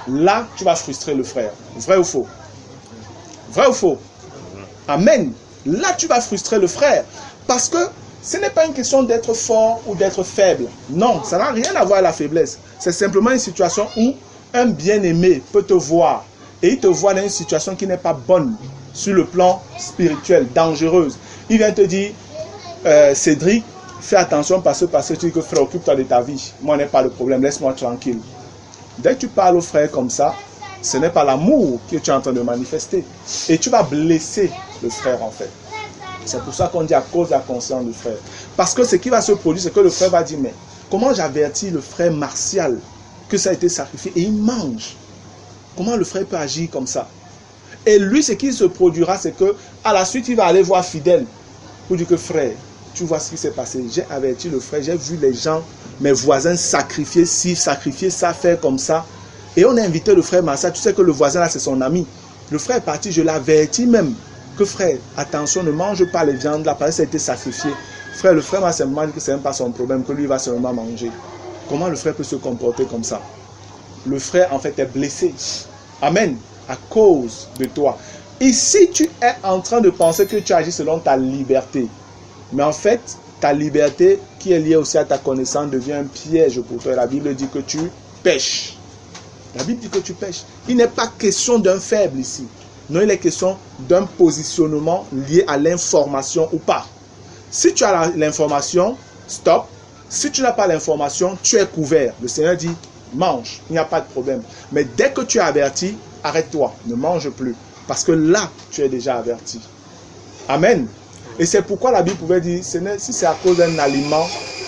Là, tu vas frustrer le frère. Vrai ou faux? Vrai ou faux? Amen. Là, tu vas frustrer le frère. Parce que ce n'est pas une question d'être fort ou d'être faible. Non, ça n'a rien à voir avec la faiblesse. C'est simplement une situation où un bien-aimé peut te voir. Et il te voit dans une situation qui n'est pas bonne sur le plan spirituel, dangereuse. Il vient te dire, Cédric, fais attention parce que tu dis que frère, occupe-toi de ta vie. Moi, je n'ai pas de problème, laisse-moi tranquille. Dès que tu parles au frère comme ça, ce n'est pas l'amour que tu es en train de manifester. Et tu vas blesser le frère en fait. C'est pour ça qu'on dit à cause de la conscience du frère. Parce que ce qui va se produire, c'est que le frère va dire, mais comment j'avertis le frère Martial que ça a été sacrifié et il mange? Comment le frère peut agir comme ça? Et lui, ce qui se produira, c'est que à la suite, il va aller voir Fidèle pour dire que frère, tu vois ce qui s'est passé. J'ai averti le frère, j'ai vu les gens, mes voisins sacrifier ci, sacrifier ça, faire comme ça. Et on a invité le frère Martial. Tu sais que le voisin là, c'est son ami. Le frère est parti, je l'ai averti même que frère, attention, ne mange pas les viandes là, parce que ça a été sacrifié. Frère, le frère m'a seulement dit que ce n'est même pas son problème, que lui va seulement manger. Comment le frère peut se comporter comme ça? Le frère en fait est blessé. Amen. À cause de toi. Ici, tu es en train de penser que tu agis selon ta liberté. Mais en fait, ta liberté qui est liée aussi à ta connaissance devient un piège pour toi. La Bible dit que tu pêches. La Bible dit que tu pêches. Il n'est pas question d'un faible ici. Non, il est question d'un positionnement lié à l'information ou pas. Si tu as l'information, stop. Si tu n'as pas l'information, tu es couvert. Le Seigneur dit, mange, il n'y a pas de problème. Mais dès que tu es averti, arrête-toi, ne mange plus. Parce que là, tu es déjà averti. Amen. Et c'est pourquoi la Bible pouvait dire, si c'est à cause d'un aliment,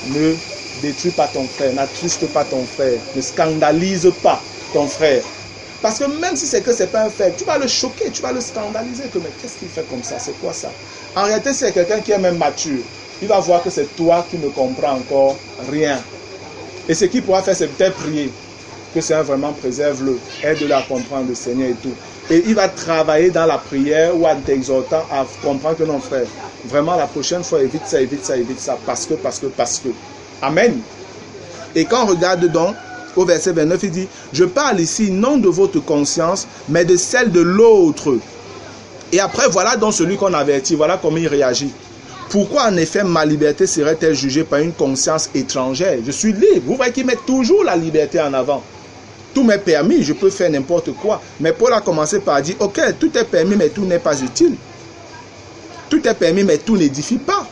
ne détruis pas ton frère, n'attriste pas ton frère, ne scandalise pas ton frère. Parce que même si c'est que ce n'est pas un fait, tu vas le choquer, tu vas le scandaliser. Que, mais qu'est-ce qu'il fait comme ça? C'est quoi ça? En réalité, c'est quelqu'un qui est même mature. Il va voir que c'est toi qui ne comprends encore rien. Et ce qu'il pourra faire, c'est peut-être prier. Que le Seigneur vraiment préserve-le, aide-le à comprendre le Seigneur et tout. Et il va travailler dans la prière ou en t'exhortant à comprendre que non, frère, vraiment la prochaine fois, évite ça, évite ça, évite ça. Parce que. Amen. Et quand on regarde donc, au verset 29, il dit, je parle ici non de votre conscience, mais de celle de l'autre. Et après, voilà donc celui qu'on avertit, voilà comment il réagit. Pourquoi en effet ma liberté serait-elle jugée par une conscience étrangère? Je suis libre. Vous voyez qu'il met toujours la liberté en avant. Tout m'est permis, je peux faire n'importe quoi. Mais Paul a commencé par dire, ok, tout est permis, mais tout n'est pas utile. Tout est permis, mais tout n'édifie pas.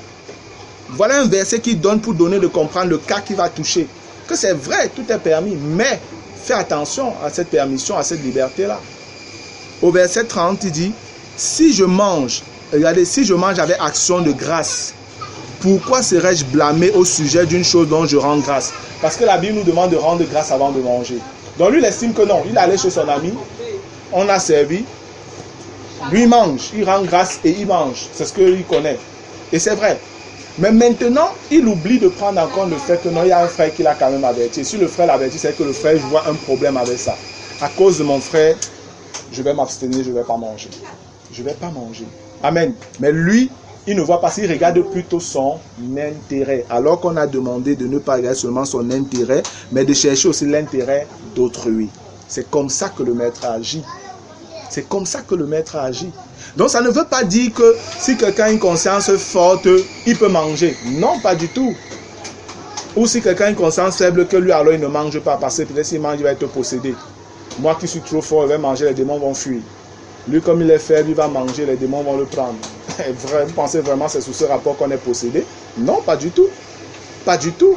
Voilà un verset qui donne pour donner de comprendre le cas qui va toucher. Que c'est vrai, tout est permis, mais fais attention à cette permission, à cette liberté-là. Au verset 30, il dit, si je mange regardez, si je mange avec action de grâce, pourquoi serais-je blâmé au sujet d'une chose dont je rends grâce? Parce que la Bible nous demande de rendre grâce avant de manger. Donc lui, il estime que non. Il est allé chez son ami, on a servi, lui mange, il rend grâce et il mange. C'est ce qu'il connaît. Et c'est vrai. Mais maintenant, il oublie de prendre en compte le fait que non, il y a un frère qui l'a quand même averti. Si le frère l'avertit, c'est que le frère voit un problème avec ça. À cause de mon frère, je vais m'abstenir, je ne vais pas manger. Je ne vais pas manger. Amen. Mais lui, il ne voit pas, il regarde plutôt son intérêt. Alors qu'on a demandé de ne pas regarder seulement son intérêt, mais de chercher aussi l'intérêt d'autrui. C'est comme ça que le maître agit. C'est comme ça que le maître agit. Donc ça ne veut pas dire que si quelqu'un a une conscience forte, il peut manger. Non, pas du tout. Ou si quelqu'un a une conscience faible, que lui alors il ne mange pas, parce que peut-être s'il mange, il va être possédé. Moi qui suis trop fort, je vais manger, les démons vont fuir. Lui, comme il est faible, il va manger, les démons vont le prendre. Vous pensez vraiment que c'est sous ce rapport qu'on est possédé? Non, pas du tout. Pas du tout.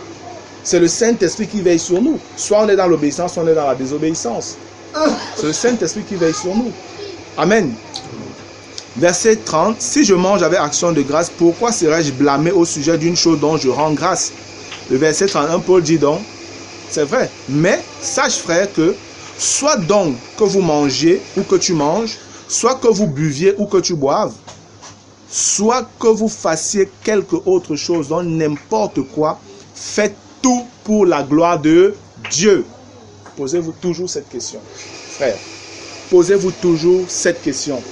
C'est le Saint-Esprit qui veille sur nous. Soit on est dans l'obéissance, soit on est dans la désobéissance. C'est le Saint-Esprit qui veille sur nous. Amen. Verset 30. Si je mange avec action de grâce, pourquoi serais-je blâmé au sujet d'une chose dont je rends grâce? Le verset 31, Paul dit donc, c'est vrai, mais sache frère que soit donc que vous mangiez ou que tu manges, soit que vous buviez ou que tu boives, soit que vous fassiez quelque autre chose, donc n'importe quoi, faites tout pour la gloire de Dieu. Posez-vous toujours cette question, frère. Posez-vous toujours cette question.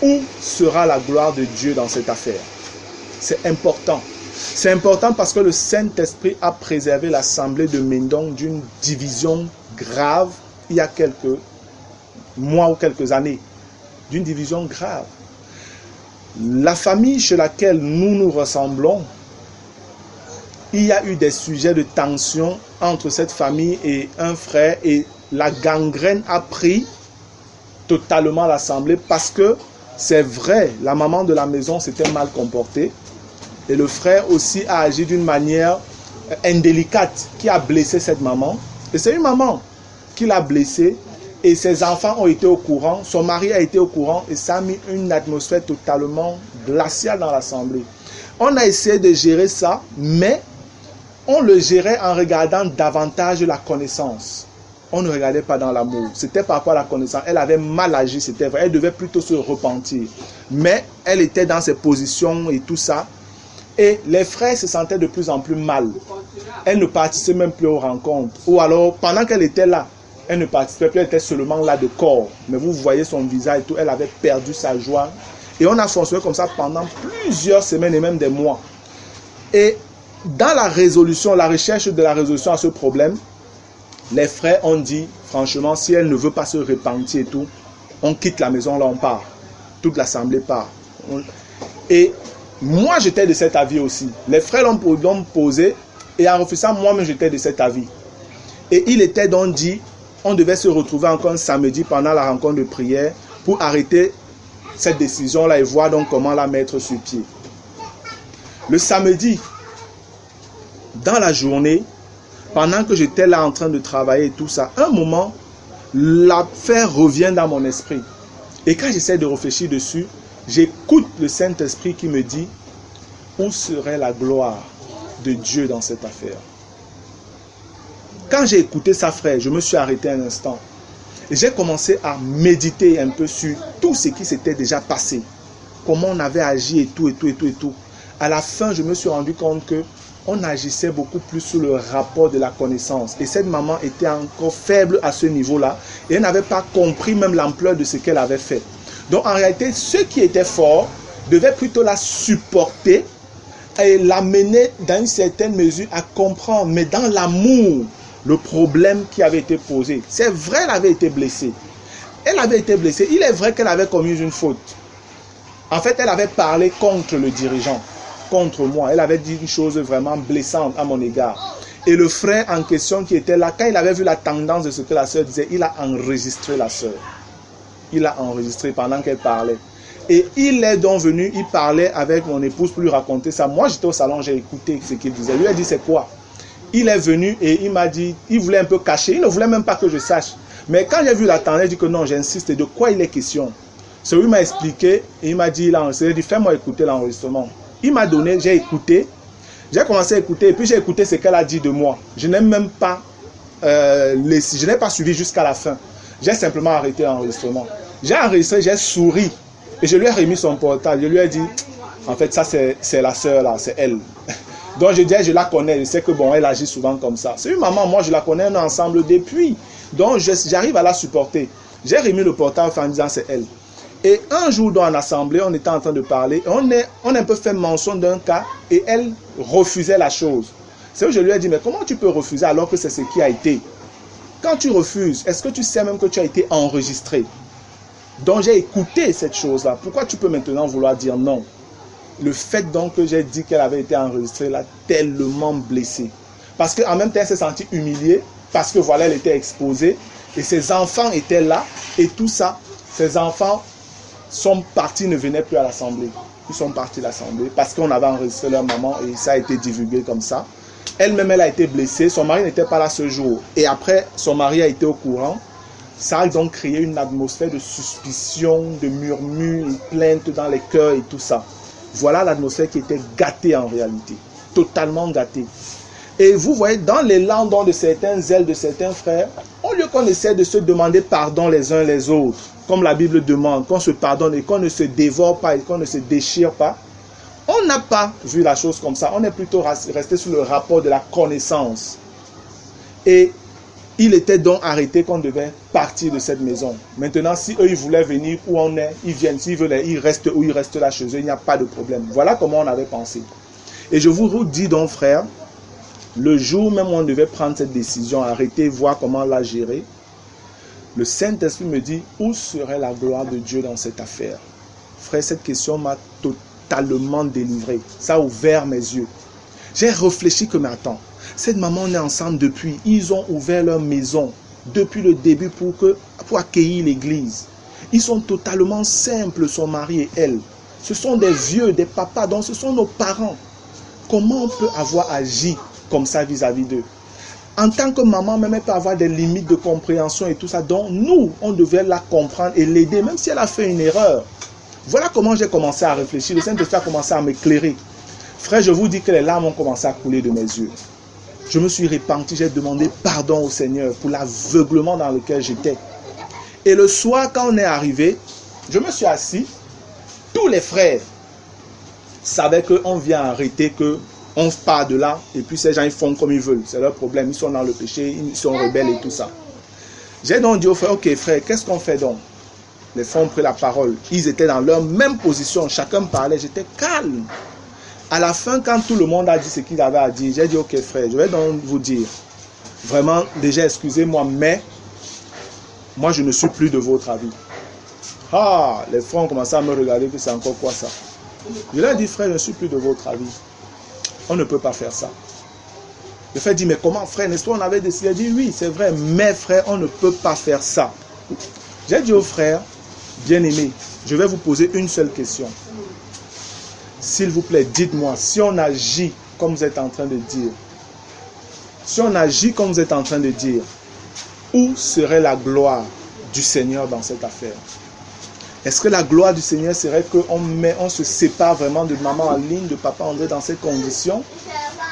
Où sera la gloire de Dieu dans cette affaire? C'est important. C'est important parce que le Saint-Esprit a préservé l'assemblée de Mendon d'une division grave il y a quelques mois ou quelques années. D'une division grave. La famille chez laquelle nous nous ressemblons, il y a eu des sujets de tension entre cette famille et un frère et la gangrène a pris totalement l'assemblée parce que c'est vrai, la maman de la maison s'était mal comportée et le frère aussi a agi d'une manière indélicate qui a blessé cette maman. Et c'est une maman qui l'a blessée et ses enfants ont été au courant, son mari a été au courant et ça a mis une atmosphère totalement glaciale dans l'assemblée. On a essayé de gérer ça, mais on le gérait en regardant davantage la connaissance. On ne regardait pas dans l'amour. C'était par rapport à la connaissance. Elle avait mal agi, c'était vrai. Elle devait plutôt se repentir. Mais elle était dans ses positions et tout ça. Et les frères se sentaient de plus en plus mal. Elle ne participait même plus aux rencontres. Ou alors, pendant qu'elle était là, elle ne participait plus, elle était seulement là de corps. Mais vous voyez son visage et tout, elle avait perdu sa joie. Et on a fonctionné comme ça pendant plusieurs semaines et même des mois. Et dans la résolution, la recherche de la résolution à ce problème, les frères ont dit, franchement, si elle ne veut pas se repentir et tout, on quitte la maison, là on part. Toute l'assemblée part. Et moi j'étais de cet avis aussi. Les frères l'ont posé et en refusant, moi-même j'étais de cet avis. Et il était donc dit, on devait se retrouver encore un samedi pendant la rencontre de prière pour arrêter cette décision-là et voir donc comment la mettre sur pied. Le samedi, dans la journée, pendant que j'étais là en train de travailler et tout ça, un moment, l'affaire revient dans mon esprit. Et quand j'essaie de réfléchir dessus, j'écoute le Saint-Esprit qui me dit, où serait la gloire de Dieu dans cette affaire? Quand j'ai écouté ça, frère, je me suis arrêté un instant. Et j'ai commencé à méditer un peu sur tout ce qui s'était déjà passé. Comment on avait agi et tout, et tout, et tout, et tout. À la fin, je me suis rendu compte que on agissait beaucoup plus sur le rapport de la connaissance. Et cette maman était encore faible à ce niveau-là. Et elle n'avait pas compris même l'ampleur de ce qu'elle avait fait. Donc en réalité, ceux qui étaient forts devaient plutôt la supporter et l'amener dans une certaine mesure à comprendre, mais dans l'amour, le problème qui avait été posé. C'est vrai, elle avait été blessée. Elle avait été blessée. Il est vrai qu'elle avait commis une faute. En fait, elle avait parlé contre le dirigeant, contre moi. Elle avait dit une chose vraiment blessante à mon égard. Et le frère en question qui était là, quand il avait vu la tendance de ce que la sœur disait, il a enregistré la sœur. Il a enregistré pendant qu'elle parlait. Et il est donc venu, il parlait avec mon épouse pour lui raconter ça. Moi, j'étais au salon, j'ai écouté ce qu'il disait. Lui a dit, c'est quoi? Il est venu et il m'a dit, il voulait un peu cacher. Il ne voulait même pas que je sache. Mais quand j'ai vu la tendance, il a dit que non, j'insiste. De quoi il est question? celui m'a expliqué, et il m'a dit, il a dit, fais-moi écouter l'enregistrement. Il m'a donné, j'ai écouté, j'ai commencé à écouter, et puis j'ai écouté ce qu'elle a dit de moi. Je n'ai même pas, je n'ai pas suivi jusqu'à la fin. J'ai simplement arrêté l'enregistrement. J'ai enregistré, j'ai souri, et je lui ai remis son portable. Je lui ai dit, en fait, ça c'est la sœur là, c'est elle. Donc je dis, je la connais, je sais que bon, elle agit souvent comme ça. C'est une maman, moi je la connais, on est ensemble depuis. Donc j'arrive à la supporter. J'ai remis le portable en disant, c'est elle. Et un jour dans l'assemblée, on était en train de parler, on a un peu fait mention d'un cas, et elle refusait la chose. C'est où je lui ai dit, mais comment tu peux refuser alors que c'est ce qui a été? Quand tu refuses, est-ce que tu sais même que tu as été enregistré? Donc j'ai écouté cette chose-là. Pourquoi tu peux maintenant vouloir dire non? Le fait donc que j'ai dit qu'elle avait été enregistrée l'a tellement blessée. Parce qu'en même temps, elle s'est sentie humiliée, parce que voilà, elle était exposée, et ses enfants étaient là, et tout ça, ses enfants sont partis, ne venaient plus à l'assemblée. Ils sont partis de l'assemblée parce qu'on avait enregistré leur maman et ça a été divulgué comme ça. Elle-même, elle a été blessée. Son mari n'était pas là ce jour. Et après, son mari a été au courant. Ça a donc créé une atmosphère de suspicion, de murmures, de plaintes dans les cœurs et tout ça. Voilà l'atmosphère qui était gâtée en réalité. Totalement gâtée. Et vous voyez, dans les langues de certains zèles de certains frères, au lieu qu'on essaie de se demander pardon les uns les autres, comme la Bible demande, qu'on se pardonne et qu'on ne se dévore pas et qu'on ne se déchire pas, on n'a pas vu la chose comme ça. On est plutôt resté sur le rapport de la connaissance. Et il était donc arrêté qu'on devait partir de cette maison. Maintenant, si eux, ils voulaient venir où on est, ils viennent. S'ils veulent, ils restent où ils restent là chez eux. Il n'y a pas de problème. Voilà comment on avait pensé. Et je vous dis donc, frère, le jour même où on devait prendre cette décision, arrêter, voir comment la gérer, le Saint-Esprit me dit, où serait la gloire de Dieu dans cette affaire? Frère, cette question m'a totalement délivré. Ça a ouvert mes yeux. J'ai réfléchi que, mais attends, cette maman, on est ensemble depuis. Ils ont ouvert leur maison depuis le début pour accueillir l'église. Ils sont totalement simples, son mari et elle. Ce sont des vieux, des papas, donc ce sont nos parents. Comment on peut avoir agi comme ça vis-à-vis d'eux? En tant que maman, même elle peut avoir des limites de compréhension et tout ça. Donc nous, on devait la comprendre et l'aider, même si elle a fait une erreur. Voilà comment j'ai commencé à réfléchir. Le Saint-Esprit a commencé à m'éclairer. Frère, je vous dis que les larmes ont commencé à couler de mes yeux. Je me suis repenti, j'ai demandé pardon au Seigneur pour l'aveuglement dans lequel j'étais. Et le soir, quand on est arrivé, je me suis assis. Tous les frères savaient qu'on vient arrêter, qu'on part de là, et puis ces gens, ils font comme ils veulent. C'est leur problème, ils sont dans le péché, ils sont rebelles et tout ça. J'ai donc dit aux frères, ok frère, qu'est-ce qu'on fait donc? Les frères ont pris la parole. Ils étaient dans leur même position, chacun parlait, j'étais calme. À la fin, quand tout le monde a dit ce qu'il avait à dire, j'ai dit, ok frère, je vais donc vous dire, vraiment, déjà excusez-moi, mais moi je ne suis plus de votre avis. Ah, les frères ont commencé à me regarder, que c'est encore quoi ça? Je leur ai dit, frère, je ne suis plus de votre avis. On ne peut pas faire ça. Le frère dit, mais comment frère, n'est-ce pas, on avait décidé? Il dit, oui, c'est vrai, mais frère, on ne peut pas faire ça. J'ai dit au frère, bien-aimé, je vais vous poser une seule question. S'il vous plaît, dites-moi, si on agit comme vous êtes en train de dire, si on agit comme vous êtes en train de dire, où serait la gloire du Seigneur dans cette affaire? Est-ce que la gloire du Seigneur serait qu'on se sépare vraiment de maman Aline, de papa André dans ces conditions?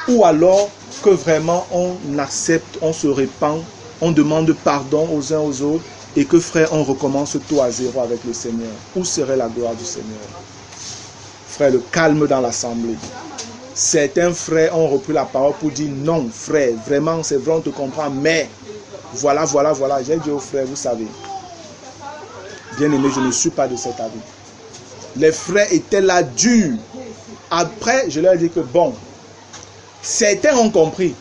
Ou alors que vraiment on accepte, on se répand, on demande pardon aux uns aux autres et que frère, on recommence tout à zéro avec le Seigneur? Où serait la gloire du Seigneur? Frère, le calme dans l'assemblée. Certains frères ont repris la parole pour dire non, frère, vraiment, c'est vrai, on te comprend, mais voilà. J'ai dit aux frères, vous savez, bien aimé, je ne suis pas de cet avis. Les frères étaient là durs. Après, je leur ai dit que bon, certains ont compris.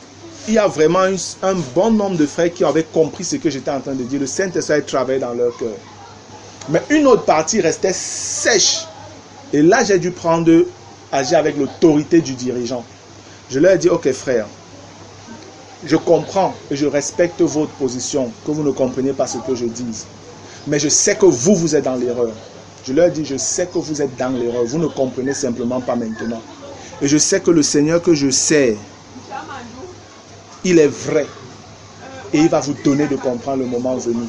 Il y a vraiment un bon nombre de frères qui avaient compris ce que j'étais en train de dire. Le Saint-Esprit travaillait dans leur cœur. Mais une autre partie restait sèche. Et là, j'ai dû agir avec l'autorité du dirigeant. Je leur ai dit, ok frère, je comprends et je respecte votre position, que vous ne comprenez pas ce que je dis. Mais je sais que vous êtes dans l'erreur. Je leur ai dit, je sais que vous êtes dans l'erreur. Vous ne comprenez simplement pas maintenant. Et je sais que le Seigneur que je sers, il est vrai. Et il va vous donner de comprendre le moment venu.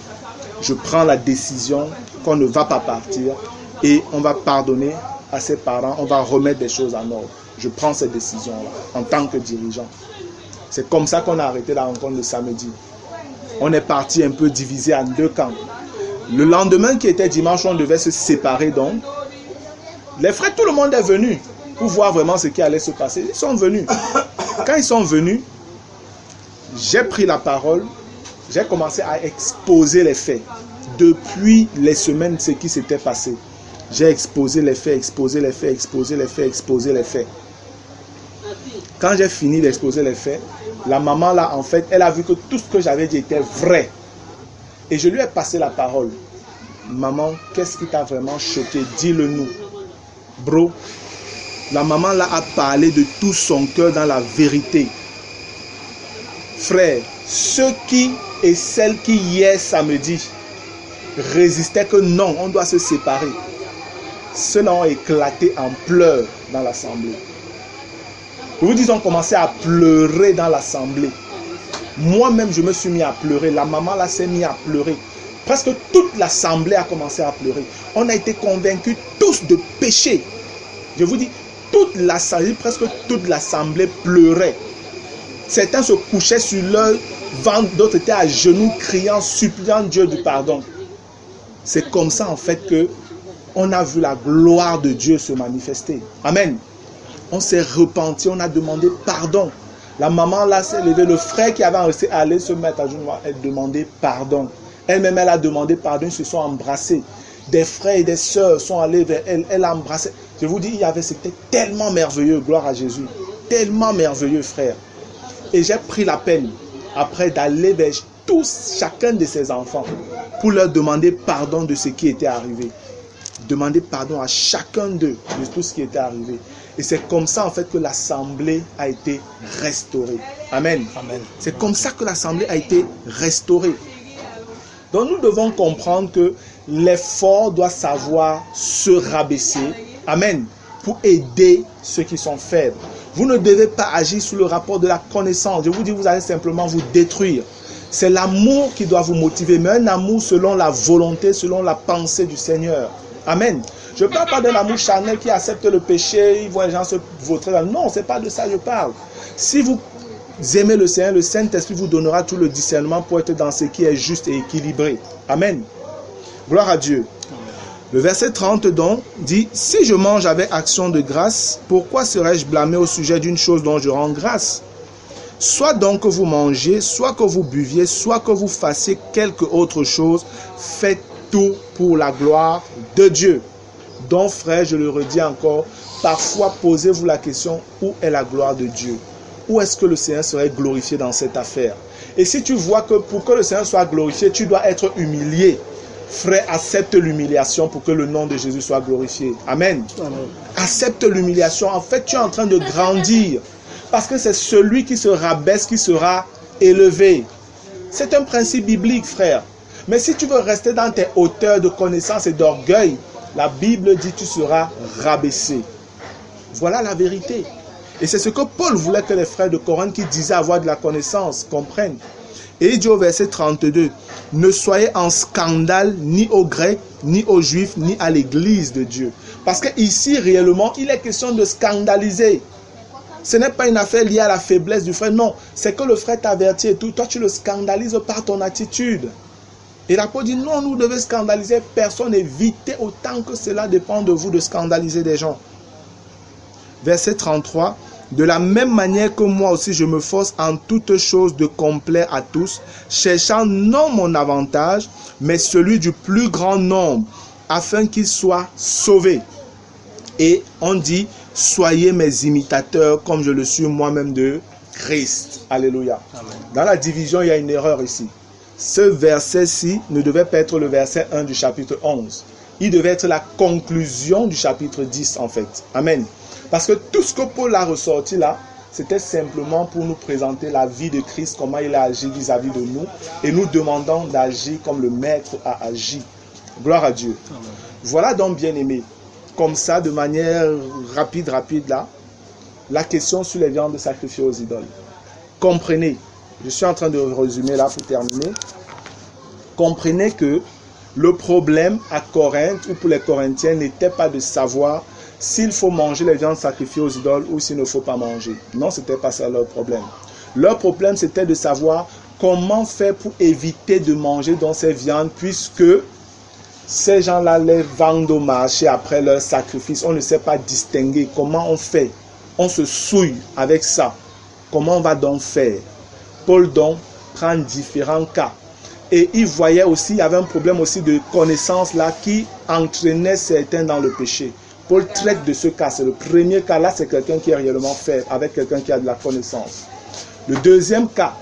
je prends la décision qu'on ne va pas partir et on va pardonner à ses parents, on va remettre des choses en ordre. Je prends cette décision-là en tant que dirigeant. C'est comme ça qu'on a arrêté la rencontre de samedi. On est parti un peu divisé en deux camps. Le lendemain qui était dimanche, on devait se séparer donc. Les frères, tout le monde est venu pour voir vraiment ce qui allait se passer. Ils sont venus. Quand ils sont venus, j'ai pris la parole, j'ai commencé à exposer les faits. Depuis les semaines, ce qui s'était passé. J'ai exposé les faits, exposé les faits, exposé les faits, exposé les faits. Quand j'ai fini d'exposer les faits, la maman là, en fait, elle a vu que tout ce que j'avais dit était vrai. Et je lui ai passé la parole. Maman, qu'est-ce qui t'a vraiment choqué? Dis-le nous. Bro, la maman là a parlé de tout son cœur dans la vérité. Frère, ceux qui et celles qui hier samedi résistaient que non, on doit se séparer. Ceux-là ont éclaté en pleurs dans l'assemblée. Je vous dis, ils ont commencé à pleurer dans l'assemblée. Moi-même, je me suis mis à pleurer. La maman là s'est mise à pleurer. Presque toute l'assemblée a commencé à pleurer. On a été convaincus tous de péché. Je vous dis, presque toute l'assemblée pleurait. Certains se couchaient sur leur ventre, d'autres étaient à genoux, criant, suppliant Dieu du pardon. C'est comme ça en fait que on a vu la gloire de Dieu se manifester. Amen. On s'est repenti, on a demandé pardon. La maman là s'est levée, le frère qui avait resté allait se mettre à genoux, elle demandait pardon. Elle-même, elle a demandé pardon, ils se sont embrassés. Des frères et des sœurs sont allés vers elle, elle a embrassé. Je vous dis, c'était tellement merveilleux, gloire à Jésus. Tellement merveilleux, frère. Et j'ai pris la peine, après, d'aller vers chacun de ses enfants, pour leur demander pardon de ce qui était arrivé. Demander pardon à chacun d'eux de tout ce qui était arrivé. Et c'est comme ça, en fait, que l'assemblée a été restaurée. Amen. Amen. C'est comme ça que l'assemblée a été restaurée. Donc nous devons comprendre que l'effort doit savoir se rabaisser. Amen. Pour aider ceux qui sont faibles. Vous ne devez pas agir sous le rapport de la connaissance. Je vous dis, vous allez simplement vous détruire. C'est l'amour qui doit vous motiver, mais un amour selon la volonté, selon la pensée du Seigneur. Amen. Je ne parle pas d'un amour charnel qui accepte le péché, il voit les gens se vautrer. Non, ce n'est pas de ça que je parle. Si vous aimez le Seigneur, le Saint-Esprit vous donnera tout le discernement pour être dans ce qui est juste et équilibré. Amen. Gloire à Dieu. Le verset 30 donc dit, « Si je mange avec action de grâce, pourquoi serais-je blâmé au sujet d'une chose dont je rends grâce? Soit donc que vous mangiez, soit que vous buviez, soit que vous fassiez quelque autre chose, faites tout pour la gloire de Dieu. » Donc frère, je le redis encore, parfois posez-vous la question, où est la gloire de Dieu? Où est-ce que le Seigneur serait glorifié dans cette affaire? Et si tu vois que pour que le Seigneur soit glorifié, tu dois être humilié. Frère, accepte l'humiliation pour que le nom de Jésus soit glorifié. Amen. Amen. Accepte l'humiliation. En fait, tu es en train de grandir. Parce que c'est celui qui se rabaisse qui sera élevé. C'est un principe biblique, frère. Mais si tu veux rester dans tes hauteurs de connaissance et d'orgueil, la Bible dit que tu seras rabaissé. Voilà la vérité. Et c'est ce que Paul voulait que les frères de Corinthe qui disaient avoir de la connaissance comprennent. Et il dit au verset 32, « Ne soyez en scandale ni aux Grecs, ni aux Juifs, ni à l'Église de Dieu. » Parce qu'ici, réellement, il est question de scandaliser. Ce n'est pas une affaire liée à la faiblesse du frère. Non, c'est que le frère t'avertit et tout. Toi, tu le scandalises par ton attitude. Et l'apôtre dit, non, nous devons scandaliser personne. Évitez autant que cela dépend de vous de scandaliser des gens. Verset 33. De la même manière que moi aussi je me force en toutes choses de complaire à tous, cherchant non mon avantage, mais celui du plus grand nombre, afin qu'ils soient sauvés. Et on dit, soyez mes imitateurs comme je le suis moi-même de Christ. Alléluia. Amen. Dans la division, il y a une erreur ici. Ce verset-ci ne devait pas être le verset 1 du chapitre 11. Il devait être la conclusion du chapitre 10 en fait. Amen. Parce que tout ce que Paul a ressorti là, c'était simplement pour nous présenter la vie de Christ, comment il a agi vis-à-vis de nous, et nous demandant d'agir comme le Maître a agi. Gloire à Dieu. Amen. Voilà donc, bien-aimés, comme ça, de manière rapide là, la question sur les viandes sacrifiées aux idoles. Comprenez, je suis en train de résumer là pour terminer. Comprenez que le problème à Corinthe ou pour les Corinthiens n'était pas de savoir s'il faut manger les viandes sacrifiées aux idoles ou s'il ne faut pas manger. Non, ce n'était pas ça leur problème. Leur problème, c'était de savoir comment faire pour éviter de manger dans ces viandes, puisque ces gens-là les vendent au marché après leur sacrifice. On ne sait pas distinguer comment on fait. On se souille avec ça. Comment on va donc faire? Paul donc prend différents cas. Et il voyait aussi, il y avait un problème aussi de connaissance là qui entraînait certains dans le péché. Paul traite de ce cas. C'est le premier cas. Là, c'est quelqu'un qui est réellement faible, avec quelqu'un qui a de la connaissance. Le deuxième cas,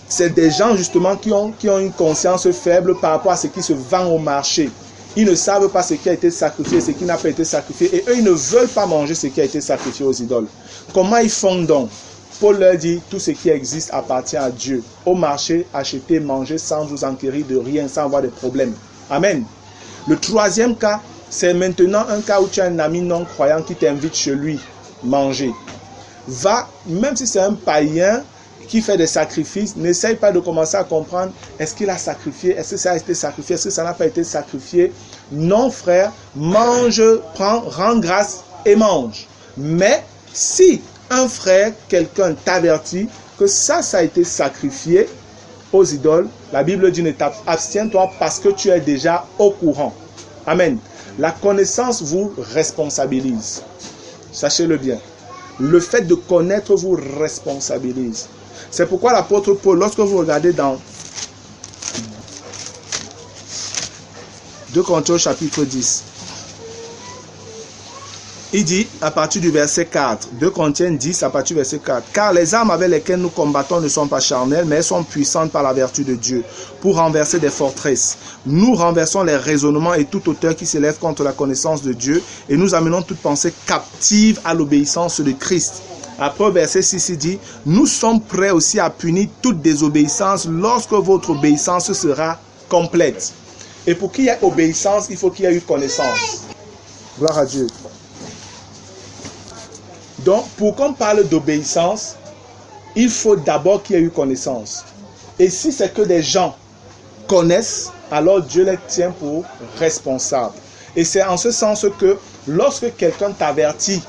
c'est des gens justement qui ont une conscience faible par rapport à ce qui se vend au marché. Ils ne savent pas ce qui a été sacrifié, ce qui n'a pas été sacrifié. Et eux, ils ne veulent pas manger ce qui a été sacrifié aux idoles. Comment ils font donc? Paul leur dit, tout ce qui existe appartient à Dieu. Au marché, achetez, mangez sans vous enquérir de rien, sans avoir de problèmes. Amen. Le troisième cas, c'est maintenant un cas où tu as un ami non-croyant qui t'invite chez lui manger. Va, même si c'est un païen qui fait des sacrifices, n'essaye pas de commencer à comprendre, est-ce qu'il a sacrifié, est-ce que ça a été sacrifié, est-ce que ça n'a pas été sacrifié. Non frère, mange, prends, rends grâce et mange. Mais si un frère, quelqu'un t'avertit que ça a été sacrifié aux idoles, la Bible dit ne t'abstiens-toi parce que tu es déjà au courant. Amen. La connaissance vous responsabilise. Sachez-le bien. Le fait de connaître vous responsabilise. C'est pourquoi l'apôtre Paul, lorsque vous regardez dans 2 Corinthiens chapitre 10, il dit à partir du verset 4, 2 Corinthiens 10 à partir du verset 4, car les armes avec lesquelles nous combattons ne sont pas charnelles, mais elles sont puissantes par la vertu de Dieu, pour renverser des forteresses. Nous renversons les raisonnements et toute hauteur qui s'élève contre la connaissance de Dieu, et nous amenons toute pensée captive à l'obéissance de Christ. Après, verset 6, il dit, nous sommes prêts aussi à punir toute désobéissance lorsque votre obéissance sera complète. Et pour qu'il y ait obéissance, il faut qu'il y ait eu connaissance. Gloire à Dieu. Donc, pour qu'on parle d'obéissance, il faut d'abord qu'il y ait eu connaissance. Et si c'est que des gens connaissent, alors Dieu les tient pour responsables. Et c'est en ce sens que lorsque quelqu'un t'avertit,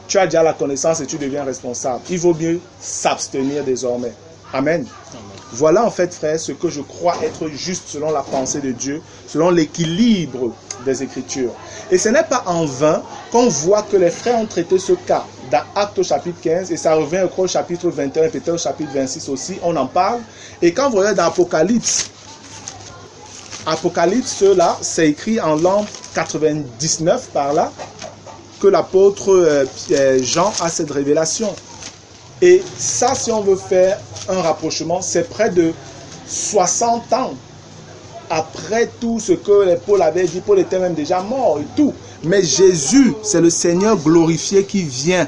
tu as déjà la connaissance et tu deviens responsable. Il vaut mieux s'abstenir désormais. Amen. Voilà en fait, frère, ce que je crois être juste selon la pensée de Dieu, selon l'équilibre des Écritures. Et ce n'est pas en vain qu'on voit que les frères ont traité ce cas dans Actes au chapitre 15, et ça revient au chapitre 21, peut-être au chapitre 26 aussi, on en parle. Et quand vous regardez dans Apocalypse, là, c'est écrit en l'an 99 par là, que l'apôtre Jean a cette révélation. Et ça, si on veut faire un rapprochement, c'est près de 60 ans après tout ce que Paul avait dit. Paul était même déjà mort et tout. Mais Jésus, c'est le Seigneur glorifié qui vient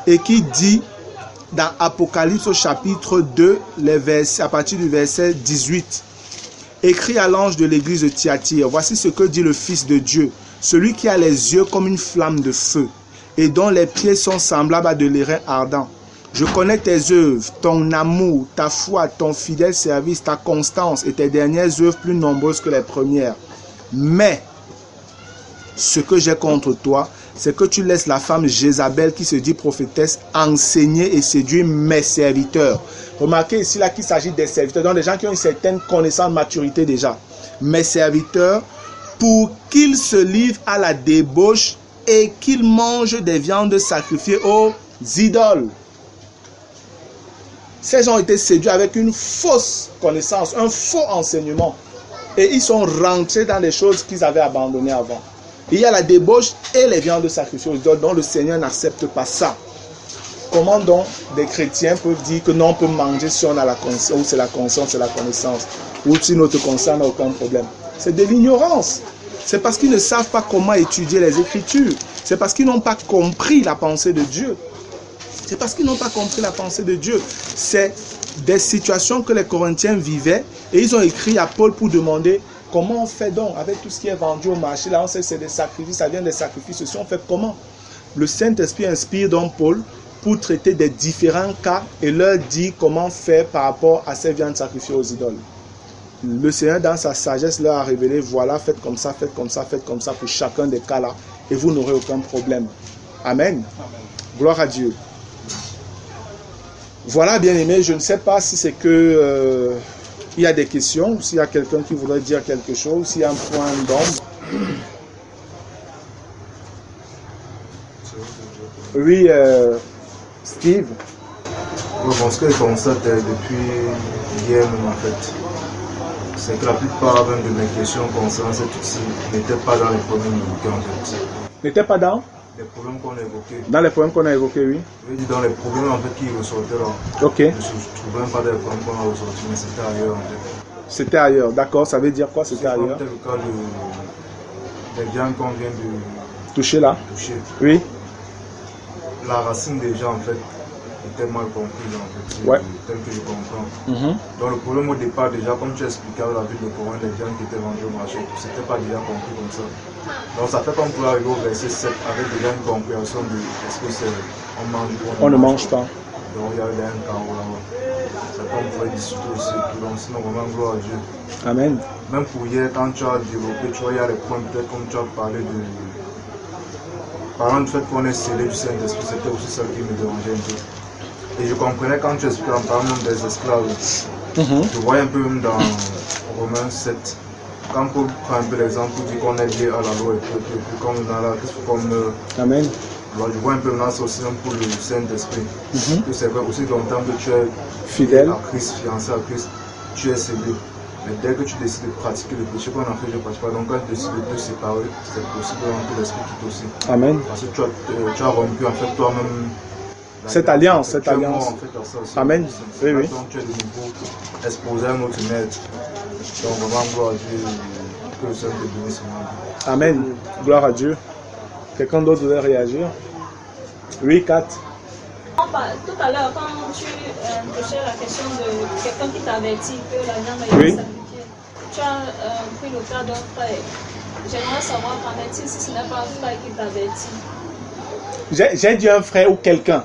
et qui dit dans Apocalypse au chapitre 2, à partir du verset 18, écrit à l'ange de l'église de Thyatire, voici ce que dit le Fils de Dieu, celui qui a les yeux comme une flamme de feu et dont les pieds sont semblables à de l'airain ardent. Je connais tes œuvres, ton amour, ta foi, ton fidèle service, ta constance et tes dernières œuvres plus nombreuses que les premières. Mais ce que j'ai contre toi, c'est que tu laisses la femme Jézabel qui se dit prophétesse enseigner et séduire mes serviteurs. Remarquez ici là qu'il s'agit des serviteurs, donc des gens qui ont une certaine connaissance, maturité déjà. Mes serviteurs, pour qu'ils se livrent à la débauche et qu'ils mangent des viandes sacrifiées aux idoles. Ces gens ont été séduits avec une fausse connaissance, un faux enseignement. Et ils sont rentrés dans les choses qu'ils avaient abandonnées avant. Il y a la débauche et les viandes sacrifiées aux idoles dont le Seigneur n'accepte pas ça. Comment donc des chrétiens peuvent dire que non, on peut manger si on a la conscience, ou c'est la conscience, c'est la connaissance, ou si notre conscience n'a aucun problème? C'est de l'ignorance. C'est parce qu'ils ne savent pas comment étudier les Écritures. C'est parce qu'ils n'ont pas compris la pensée de Dieu. C'est parce qu'ils n'ont pas compris la pensée de Dieu. C'est des situations que les Corinthiens vivaient et ils ont écrit à Paul pour demander comment on fait donc avec tout ce qui est vendu au marché. Là, on sait que c'est des sacrifices, ça vient des sacrifices. Si on fait comment? Le Saint-Esprit inspire donc Paul pour traiter des différents cas et leur dit comment faire par rapport à ces viandes sacrifiées aux idoles. Le Seigneur, dans sa sagesse, leur a révélé, voilà, faites comme ça, faites comme ça, faites comme ça pour chacun des cas là, et vous n'aurez aucun problème. Amen. Gloire à Dieu. Voilà, bien aimé, je ne sais pas si c'est que il y a des questions, s'il y a quelqu'un qui voudrait dire quelque chose, s'il y a un point d'ombre. Oui, Steve. Oui, bon, ce que je constate depuis hier même en fait, c'est que la plupart même de mes questions concernant cet outil n'étaient pas dans les problèmes évoqués en fait. N'était pas dans Les problèmes qu'on a évoqués. Dans les problèmes qu'on a évoqués, oui. Je veux dire dans les problèmes en fait qui ressortaient là. Ok. Je ne trouvais même pas des problèmes qu'on a ressortis, mais c'était ailleurs en fait. C'était ailleurs, d'accord, ça veut dire quoi, c'était C'est ailleurs? le cas des viandes qu'on vient de Toucher là? toucher. Oui. La racine déjà en fait était mal comprise en fait, Ouais. tel que je comprends. Mhm. Donc le problème au départ déjà, comme tu expliquais à la ville de Coran, les viandes qui étaient vendues au marché, c'était pas déjà compris comme ça. Donc ça fait comme pour arriver au verset 7 avec déjà une compréhension de est-ce que c'est on mange ou On ne mange pas. Donc il y avait un carreau là-bas. C'est comme pour discuter aussi. Donc sinon vraiment gloire à Dieu. Amen. Même pour hier, quand tu as développé, tu vois, il y a les points peut-être comme tu as parlé de. Parlant du fait qu'on est scellé du Saint-Esprit, c'était aussi ça qui me dérangeait un peu. Et je comprenais quand tu expliquais en parlant même des esclaves. Mhm. Je voyais un peu même dans Romains 7. Quand Paul prend un peu l'exemple, il dit qu'on est lié à la loi et puis comme dans la Christ, comme. Amen. Alors je vois un peu maintenant, c'est aussi même pour le Saint-Esprit. Mhm. Que c'est vrai aussi longtemps que tu es Fidèle. à Christ, fiancé à Christ, tu es scellé. Mais dès que tu décides de pratiquer le péché qu'on a fait, je ne pratique pas. Donc quand tu décides de te séparer, c'est possible que l'Esprit quitte aussi. Amen. Parce que tu as rompu en fait toi-même. Cette alliance, cette Tu es mort, alliance. en fait, à ça aussi. Amen. Oui, oui. Donc tu es de nouveau exposé à un autre maître. Donc vraiment, gloire à Dieu, que le Seigneur te bénisse. Amen. Gloire à Dieu. Quelqu'un d'autre voudrait réagir? Oui, Kat. Tout à l'heure, quand tu touchais la question de quelqu'un qui t'avertit que la viande est Oui. sacrifiée, tu as pris le cas d'un frère. J'aimerais savoir qu'en est-il si ce n'est pas un frère qui t'avertit. J'ai dit un frère ou quelqu'un.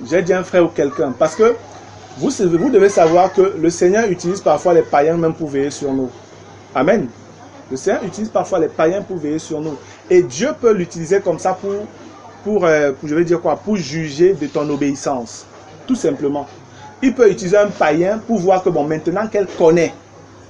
J'ai dit un frère ou quelqu'un. Parce que vous devez savoir que le Seigneur utilise parfois les païens même pour veiller sur nous. Amen. Le Seigneur utilise parfois les païens pour veiller sur nous. Et Dieu peut l'utiliser comme ça pour je vais dire quoi, pour juger de ton obéissance. Tout simplement. Il peut utiliser un païen pour voir que bon, maintenant qu'elle connaît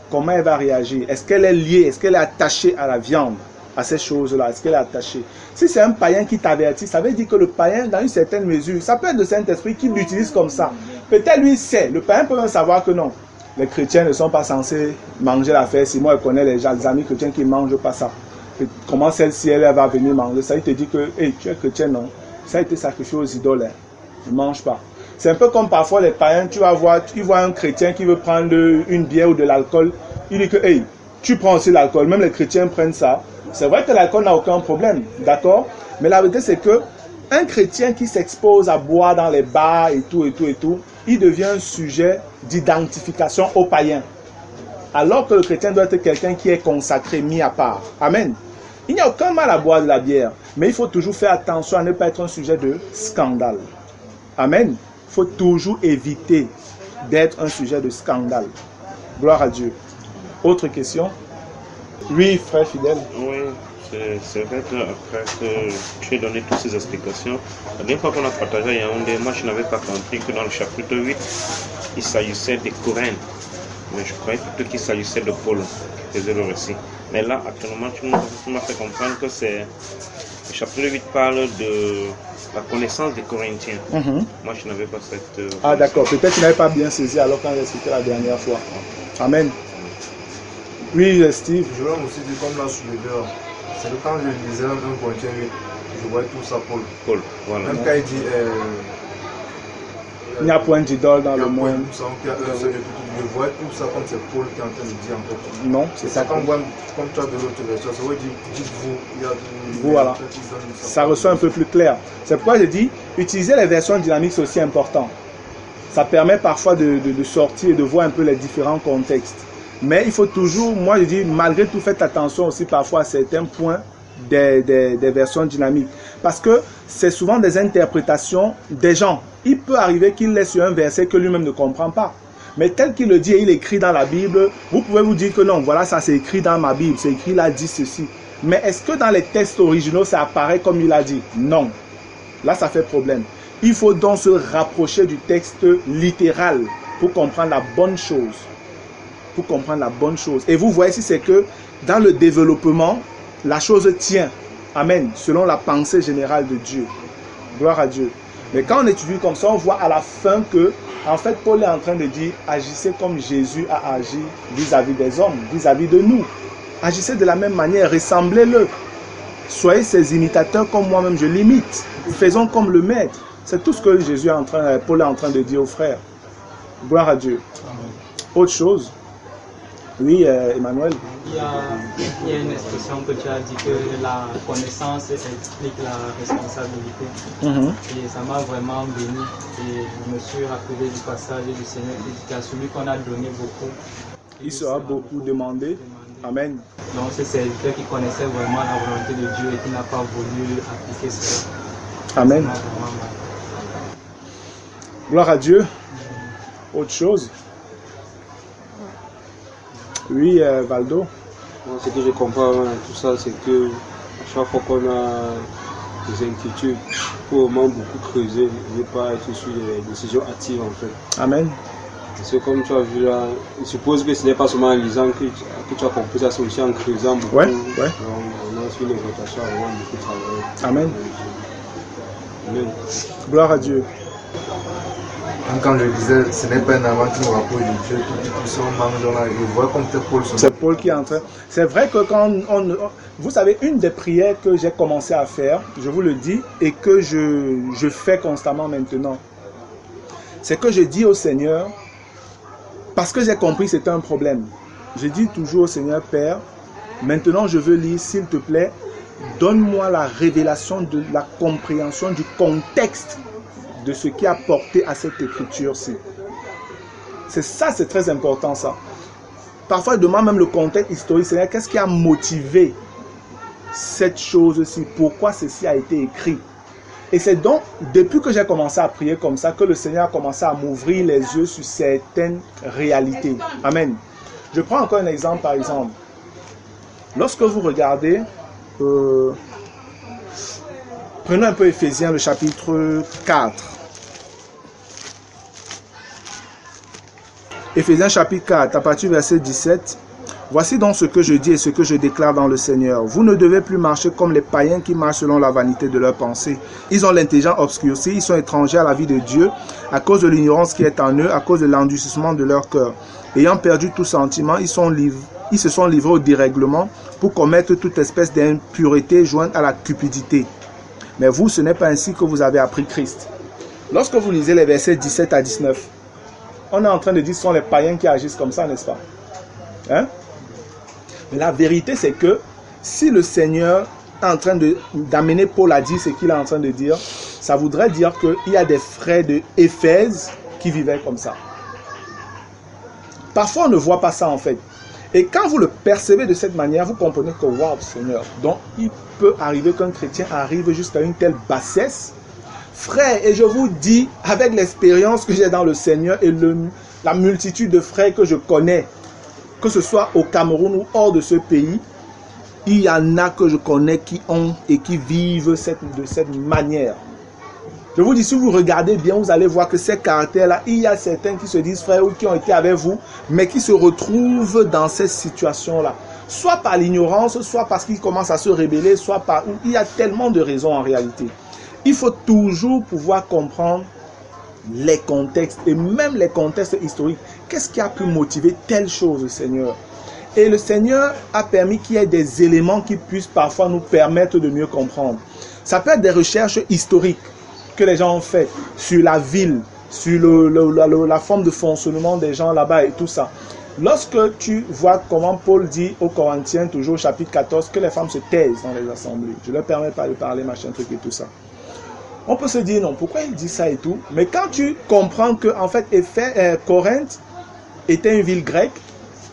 comment elle va réagir, est-ce qu'elle est liée, est-ce qu'elle est attachée à la viande, à ces choses-là, est-ce qu'elle est attachée. Si c'est un païen qui t'avertit, ça veut dire que le païen, dans une certaine mesure, ça peut être le Saint-Esprit qui l'utilise comme ça. Peut-être lui sait, le païen peut même savoir que non, les chrétiens ne sont pas censés manger la fête. Si moi je connais les amis chrétiens qui ne mangent pas ça. Et comment celle-ci, elle va venir manger ça, il te dit que hey, tu es chrétien, non, ça a été sacrifié aux idoles, hein. Ne mange pas. C'est un peu comme parfois les païens, tu vois un chrétien qui veut prendre une bière ou de l'alcool, il dit que hey, tu prends aussi l'alcool, même les chrétiens prennent ça. C'est vrai que l'alcool n'a aucun problème, d'accord? Mais la vérité c'est que un chrétien qui s'expose à boire dans les bars et tout, il devient un sujet d'identification aux païens. Alors que le chrétien doit être quelqu'un qui est consacré, mis à part. Amen. Il n'y a aucun mal à boire de la bière, mais il faut toujours faire attention à ne pas être un sujet de scandale. Amen. Il faut toujours éviter d'être un sujet de scandale. Gloire à Dieu. Autre question? Oui, frère fidèle. Oui, c'est vrai qu'après que tu aies donné toutes ces explications, la dernière fois qu'on a partagé à Yaoundé, moi je n'avais pas compris que dans le chapitre 8, il s'agissait des Corinthes. Mais je croyais plutôt qu'il s'agissait de Paul qui faisait le récit. Mais là, actuellement, tu m'as fait comprendre que le chapitre 8 parle de la connaissance des Corinthiens. Moi, je n'avais pas cette... Ah d'accord, peut-être que tu n'avais pas bien saisi alors quand j'ai expliqué la dernière fois. Amen. Oui, Steve. Je vais aussi dire comme là sur le dehors. C'est que quand je lisais un Corinthiens 8, je voyais tout ça Paul. Paul, voilà. Même quand il dit... il n'y a point d'idole dans le monde. Je vois tout ça comme c'est Paul qui est en train de dire en fait. Non, c'est ça. Quand on voit comme tu as de l'autre version, ça veut dire dites-vous, il y a voilà. Ça reçoit un peu plus clair. C'est pourquoi je dis, utiliser les versions dynamiques c'est aussi important. Ça permet parfois de sortir et de voir un peu les différents contextes. Mais il faut toujours, moi je dis, malgré tout, faites attention aussi parfois à certains points des versions dynamiques. Parce que c'est souvent des interprétations des gens. Il peut arriver qu'il laisse sur un verset que lui-même ne comprend pas. Mais tel qu'il le dit et il écrit dans la Bible, vous pouvez vous dire que non, voilà, ça c'est écrit dans ma Bible, c'est écrit là, dit ceci. Mais est-ce que dans les textes originaux, ça apparaît comme il a dit? Non. Là, ça fait problème. Il faut donc se rapprocher du texte littéral pour comprendre la bonne chose. Pour comprendre la bonne chose. Et vous voyez ici, c'est que dans le développement, la chose tient. Amen. Selon la pensée générale de Dieu. Gloire à Dieu. Mais quand on étudie comme ça, on voit à la fin que, en fait, Paul est en train de dire, agissez comme Jésus a agi vis-à-vis des hommes, vis-à-vis de nous. Agissez de la même manière, ressemblez-le. Soyez ses imitateurs comme moi-même je l'imite. Faisons comme le maître. C'est tout ce que Paul est en train de dire aux frères. Gloire à Dieu. Autre chose. Oui, Emmanuel. Il y a une expression que tu as dit que la connaissance explique la responsabilité. Et ça m'a vraiment béni. Et je me suis rappelé du passage du Seigneur qui dit qu'à celui qu'on a donné beaucoup, il sera beaucoup demandé. Amen. Donc c'est serviteur qui connaissait vraiment la volonté de Dieu et qui n'a pas voulu appliquer cela. Amen. Gloire à Dieu. Autre chose. Oui, Valdo. Ce que je comprends dans tout ça, c'est que à chaque fois qu'on a des inquiétudes, il faut vraiment beaucoup creuser, ne pas être sur des décisions hâtives en fait. Amen. Parce que comme tu as vu là, je suppose que ce n'est pas seulement en lisant que tu as compris ça, c'est aussi en creusant beaucoup. Ouais. Donc, on a sur une exhortation à vraiment beaucoup travailler. Amen. Amen. Gloire à Dieu. Quand je disais, ce n'est pas un avant qui nous rapproche de Dieu, tout ça, on mange dans la... Je vois comme c'est Paul. C'est Paul qui est en train. C'est vrai que quand vous savez, une des prières que j'ai commencé à faire, je vous le dis, et que je fais constamment maintenant, c'est que je dis au Seigneur, parce que j'ai compris que c'était un problème, je dis toujours au Seigneur, Père, maintenant je veux lire, s'il te plaît, donne-moi la révélation de la compréhension du contexte de ce qui a porté à cette écriture-ci. C'est ça, c'est très important ça. Parfois, je demande même le contexte historique, c'est-à-dire qu'est-ce qui a motivé cette chose-ci, pourquoi ceci a été écrit. Et c'est donc, depuis que j'ai commencé à prier comme ça, que le Seigneur a commencé à m'ouvrir les yeux sur certaines réalités. Amen. Je prends encore un exemple, par exemple. Lorsque vous regardez, prenons un peu Éphésiens, le chapitre 4. Éphésiens chapitre 4, à partir du verset 17. Voici donc ce que je dis et ce que je déclare dans le Seigneur. Vous ne devez plus marcher comme les païens qui marchent selon la vanité de leurs pensées. Ils ont l'intelligence obscurcie, ils sont étrangers à la vie de Dieu à cause de l'ignorance qui est en eux, à cause de l'endurcissement de leur cœur. Ayant perdu tout sentiment, ils se sont livrés au dérèglement pour commettre toute espèce d'impureté jointe à la cupidité. Mais vous, ce n'est pas ainsi que vous avez appris Christ. Lorsque vous lisez les versets 17 à 19, on est en train de dire que ce sont les païens qui agissent comme ça, n'est-ce pas? Hein? Mais la vérité, c'est que si le Seigneur est en train d'amener Paul à dire ce qu'il est en train de dire, ça voudrait dire qu'il y a des frères de Éphèse qui vivaient comme ça. Parfois, on ne voit pas ça en fait. Et quand vous le percevez de cette manière, vous comprenez que, waouh, Seigneur, donc il peut arriver qu'un chrétien arrive jusqu'à une telle bassesse. Frère, et je vous dis, avec l'expérience que j'ai dans le Seigneur et la multitude de frères que je connais, que ce soit au Cameroun ou hors de ce pays, il y en a que je connais qui ont et qui vivent de cette manière. Je vous dis, si vous regardez bien, vous allez voir que ces caractères-là, il y a certains qui se disent frères ou qui ont été avec vous, mais qui se retrouvent dans cette situation-là. Soit par l'ignorance, soit parce qu'ils commencent à se rebeller, soit par... Il y a tellement de raisons en réalité. Il faut toujours pouvoir comprendre les contextes et même les contextes historiques. Qu'est-ce qui a pu motiver telle chose, Seigneur? Et le Seigneur a permis qu'il y ait des éléments qui puissent parfois nous permettre de mieux comprendre. Ça peut être des recherches historiques que les gens ont faites sur la ville, sur la forme de fonctionnement des gens là-bas et tout ça. Lorsque tu vois comment Paul dit aux Corinthiens, toujours au chapitre 14, que les femmes se taisent dans les assemblées. Je ne leur permets pas de parler, machin, truc et tout ça. On peut se dire non, pourquoi il dit ça et tout? Mais quand tu comprends que en fait Corinthe était une ville grecque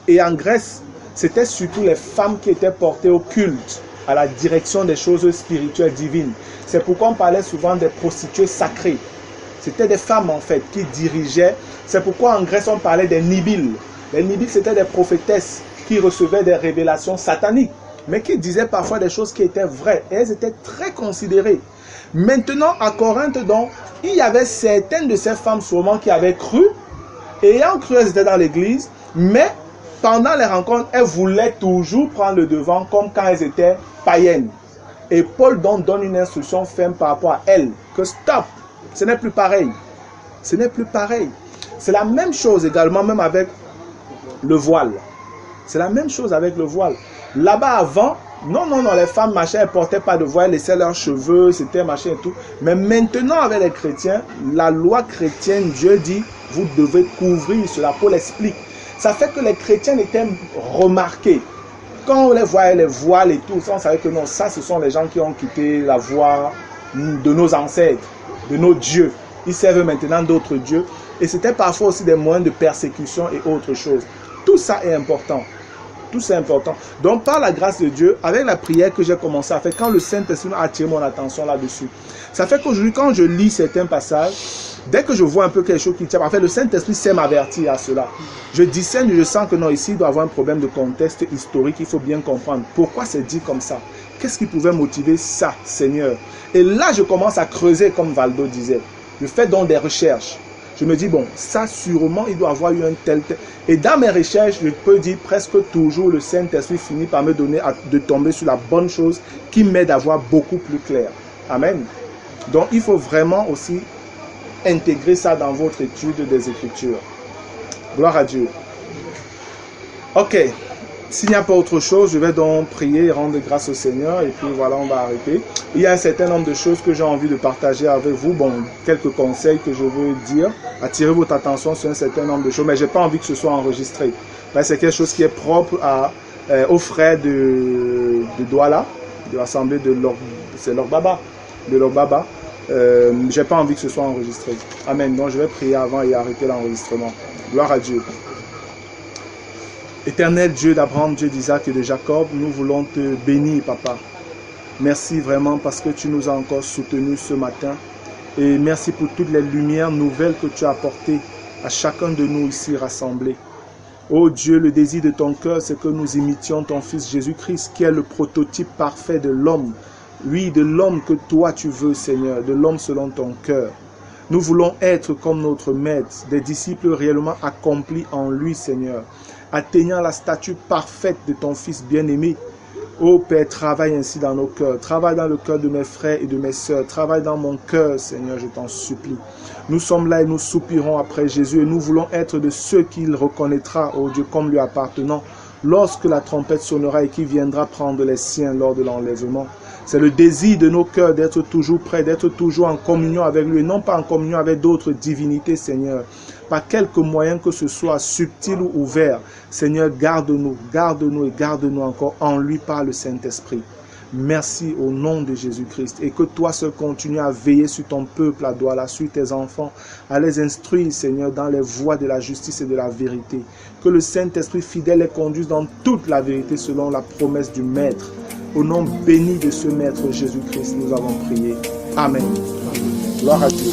et en Grèce, c'était surtout les femmes qui étaient portées au culte, à la direction des choses spirituelles divines. C'est pourquoi on parlait souvent des prostituées sacrées. C'était des femmes en fait qui dirigeaient C'est pourquoi en Grèce, on parlait des Nibiles. Les Nibiles, c'était des prophétesses qui recevaient des révélations sataniques, mais qui disaient parfois des choses qui étaient vraies. Et elles étaient très considérées. Maintenant, à Corinthe, donc, il y avait certaines de ces femmes sûrement qui avaient cru. Et ayant cru, elles étaient dans l'église. Mais pendant les rencontres, elles voulaient toujours prendre le devant comme quand elles étaient païennes. Et Paul donc donne une instruction ferme par rapport à elles. Que stop, ce n'est plus pareil. Ce n'est plus pareil. C'est la même chose également même avec le voile. C'est la même chose avec le voile. Là-bas avant, non, les femmes marchaient, elles ne portaient pas de voile, elles laissaient leurs cheveux, c'était machin et tout. Mais maintenant avec les chrétiens, la loi chrétienne, Dieu dit, vous devez couvrir cela. Paul explique. Ça fait que les chrétiens étaient remarqués. Quand on les voyait, les voiles et tout, on savait que non, ça ce sont les gens qui ont quitté la voie de nos ancêtres, de nos dieux. Ils servent maintenant d'autres dieux. Et c'était parfois aussi des moyens de persécution et autre chose. Tout ça est important. Tout ça est important. Donc, par la grâce de Dieu, avec la prière que j'ai commencé à faire, quand le Saint-Esprit a attiré mon attention là-dessus, ça fait qu'aujourd'hui, quand je lis certains passages, dès que je vois un peu quelque chose qui tient, en fait, le Saint-Esprit sait m'avertir à cela. Je discerne, je sens que non, ici, il doit y avoir un problème de contexte historique, il faut bien comprendre. Pourquoi c'est dit comme ça? Qu'est-ce qui pouvait motiver ça, Seigneur? Et là, je commence à creuser, comme Valdo disait. Je fais donc des recherches. Je me dis, bon, ça sûrement, il doit avoir eu un tel... Et dans mes recherches, je peux dire presque toujours, le Saint-Esprit finit par me donner de tomber sur la bonne chose qui m'aide à voir beaucoup plus clair. Amen. Donc, il faut vraiment aussi intégrer ça dans votre étude des Écritures. Gloire à Dieu. Ok. S'il n'y a pas autre chose, je vais donc prier et rendre grâce au Seigneur. Et puis voilà, on va arrêter. Il y a un certain nombre de choses que j'ai envie de partager avec vous. Bon, quelques conseils que je veux dire. Attirer votre attention sur un certain nombre de choses. Mais je n'ai pas envie que ce soit enregistré. C'est quelque chose qui est propre aux frères de Douala, de l'assemblée de Lorbaba. De Lorbaba. Je n'ai pas envie que ce soit enregistré. Amen. Donc je vais prier avant et arrêter l'enregistrement. Gloire à Dieu. Éternel Dieu d'Abraham, Dieu d'Isaac et de Jacob, nous voulons te bénir, Papa. Merci vraiment parce que tu nous as encore soutenus ce matin. Et merci pour toutes les lumières nouvelles que tu as apportées à chacun de nous ici rassemblés. Oh Dieu, le désir de ton cœur, c'est que nous imitions ton Fils Jésus-Christ, qui est le prototype parfait de l'homme. Oui, de l'homme que toi tu veux, Seigneur, de l'homme selon ton cœur. Nous voulons être comme notre Maître, des disciples réellement accomplis en lui, Seigneur, atteignant la statue parfaite de ton Fils bien-aimé. Ô Père, travaille ainsi dans nos cœurs, travaille dans le cœur de mes frères et de mes sœurs, travaille dans mon cœur, Seigneur, je t'en supplie. Nous sommes là et nous soupirons après Jésus et nous voulons être de ceux qu'il reconnaîtra, ô Dieu, comme lui appartenant, lorsque la trompette sonnera et qu'il viendra prendre les siens lors de l'enlèvement. C'est le désir de nos cœurs d'être toujours prêts, d'être toujours en communion avec lui, et non pas en communion avec d'autres divinités, Seigneur. Par quelque moyen que ce soit, subtil ou ouvert, Seigneur, garde-nous et garde-nous encore en lui par le Saint-Esprit. Merci au nom de Jésus-Christ et que toi seul continue à veiller sur ton peuple, à Douala, sur tes enfants, à les instruire, Seigneur, dans les voies de la justice et de la vérité. Que le Saint-Esprit fidèle les conduise dans toute la vérité selon la promesse du Maître. Au nom béni de ce Maître Jésus-Christ, nous avons prié. Amen. Gloire à Dieu.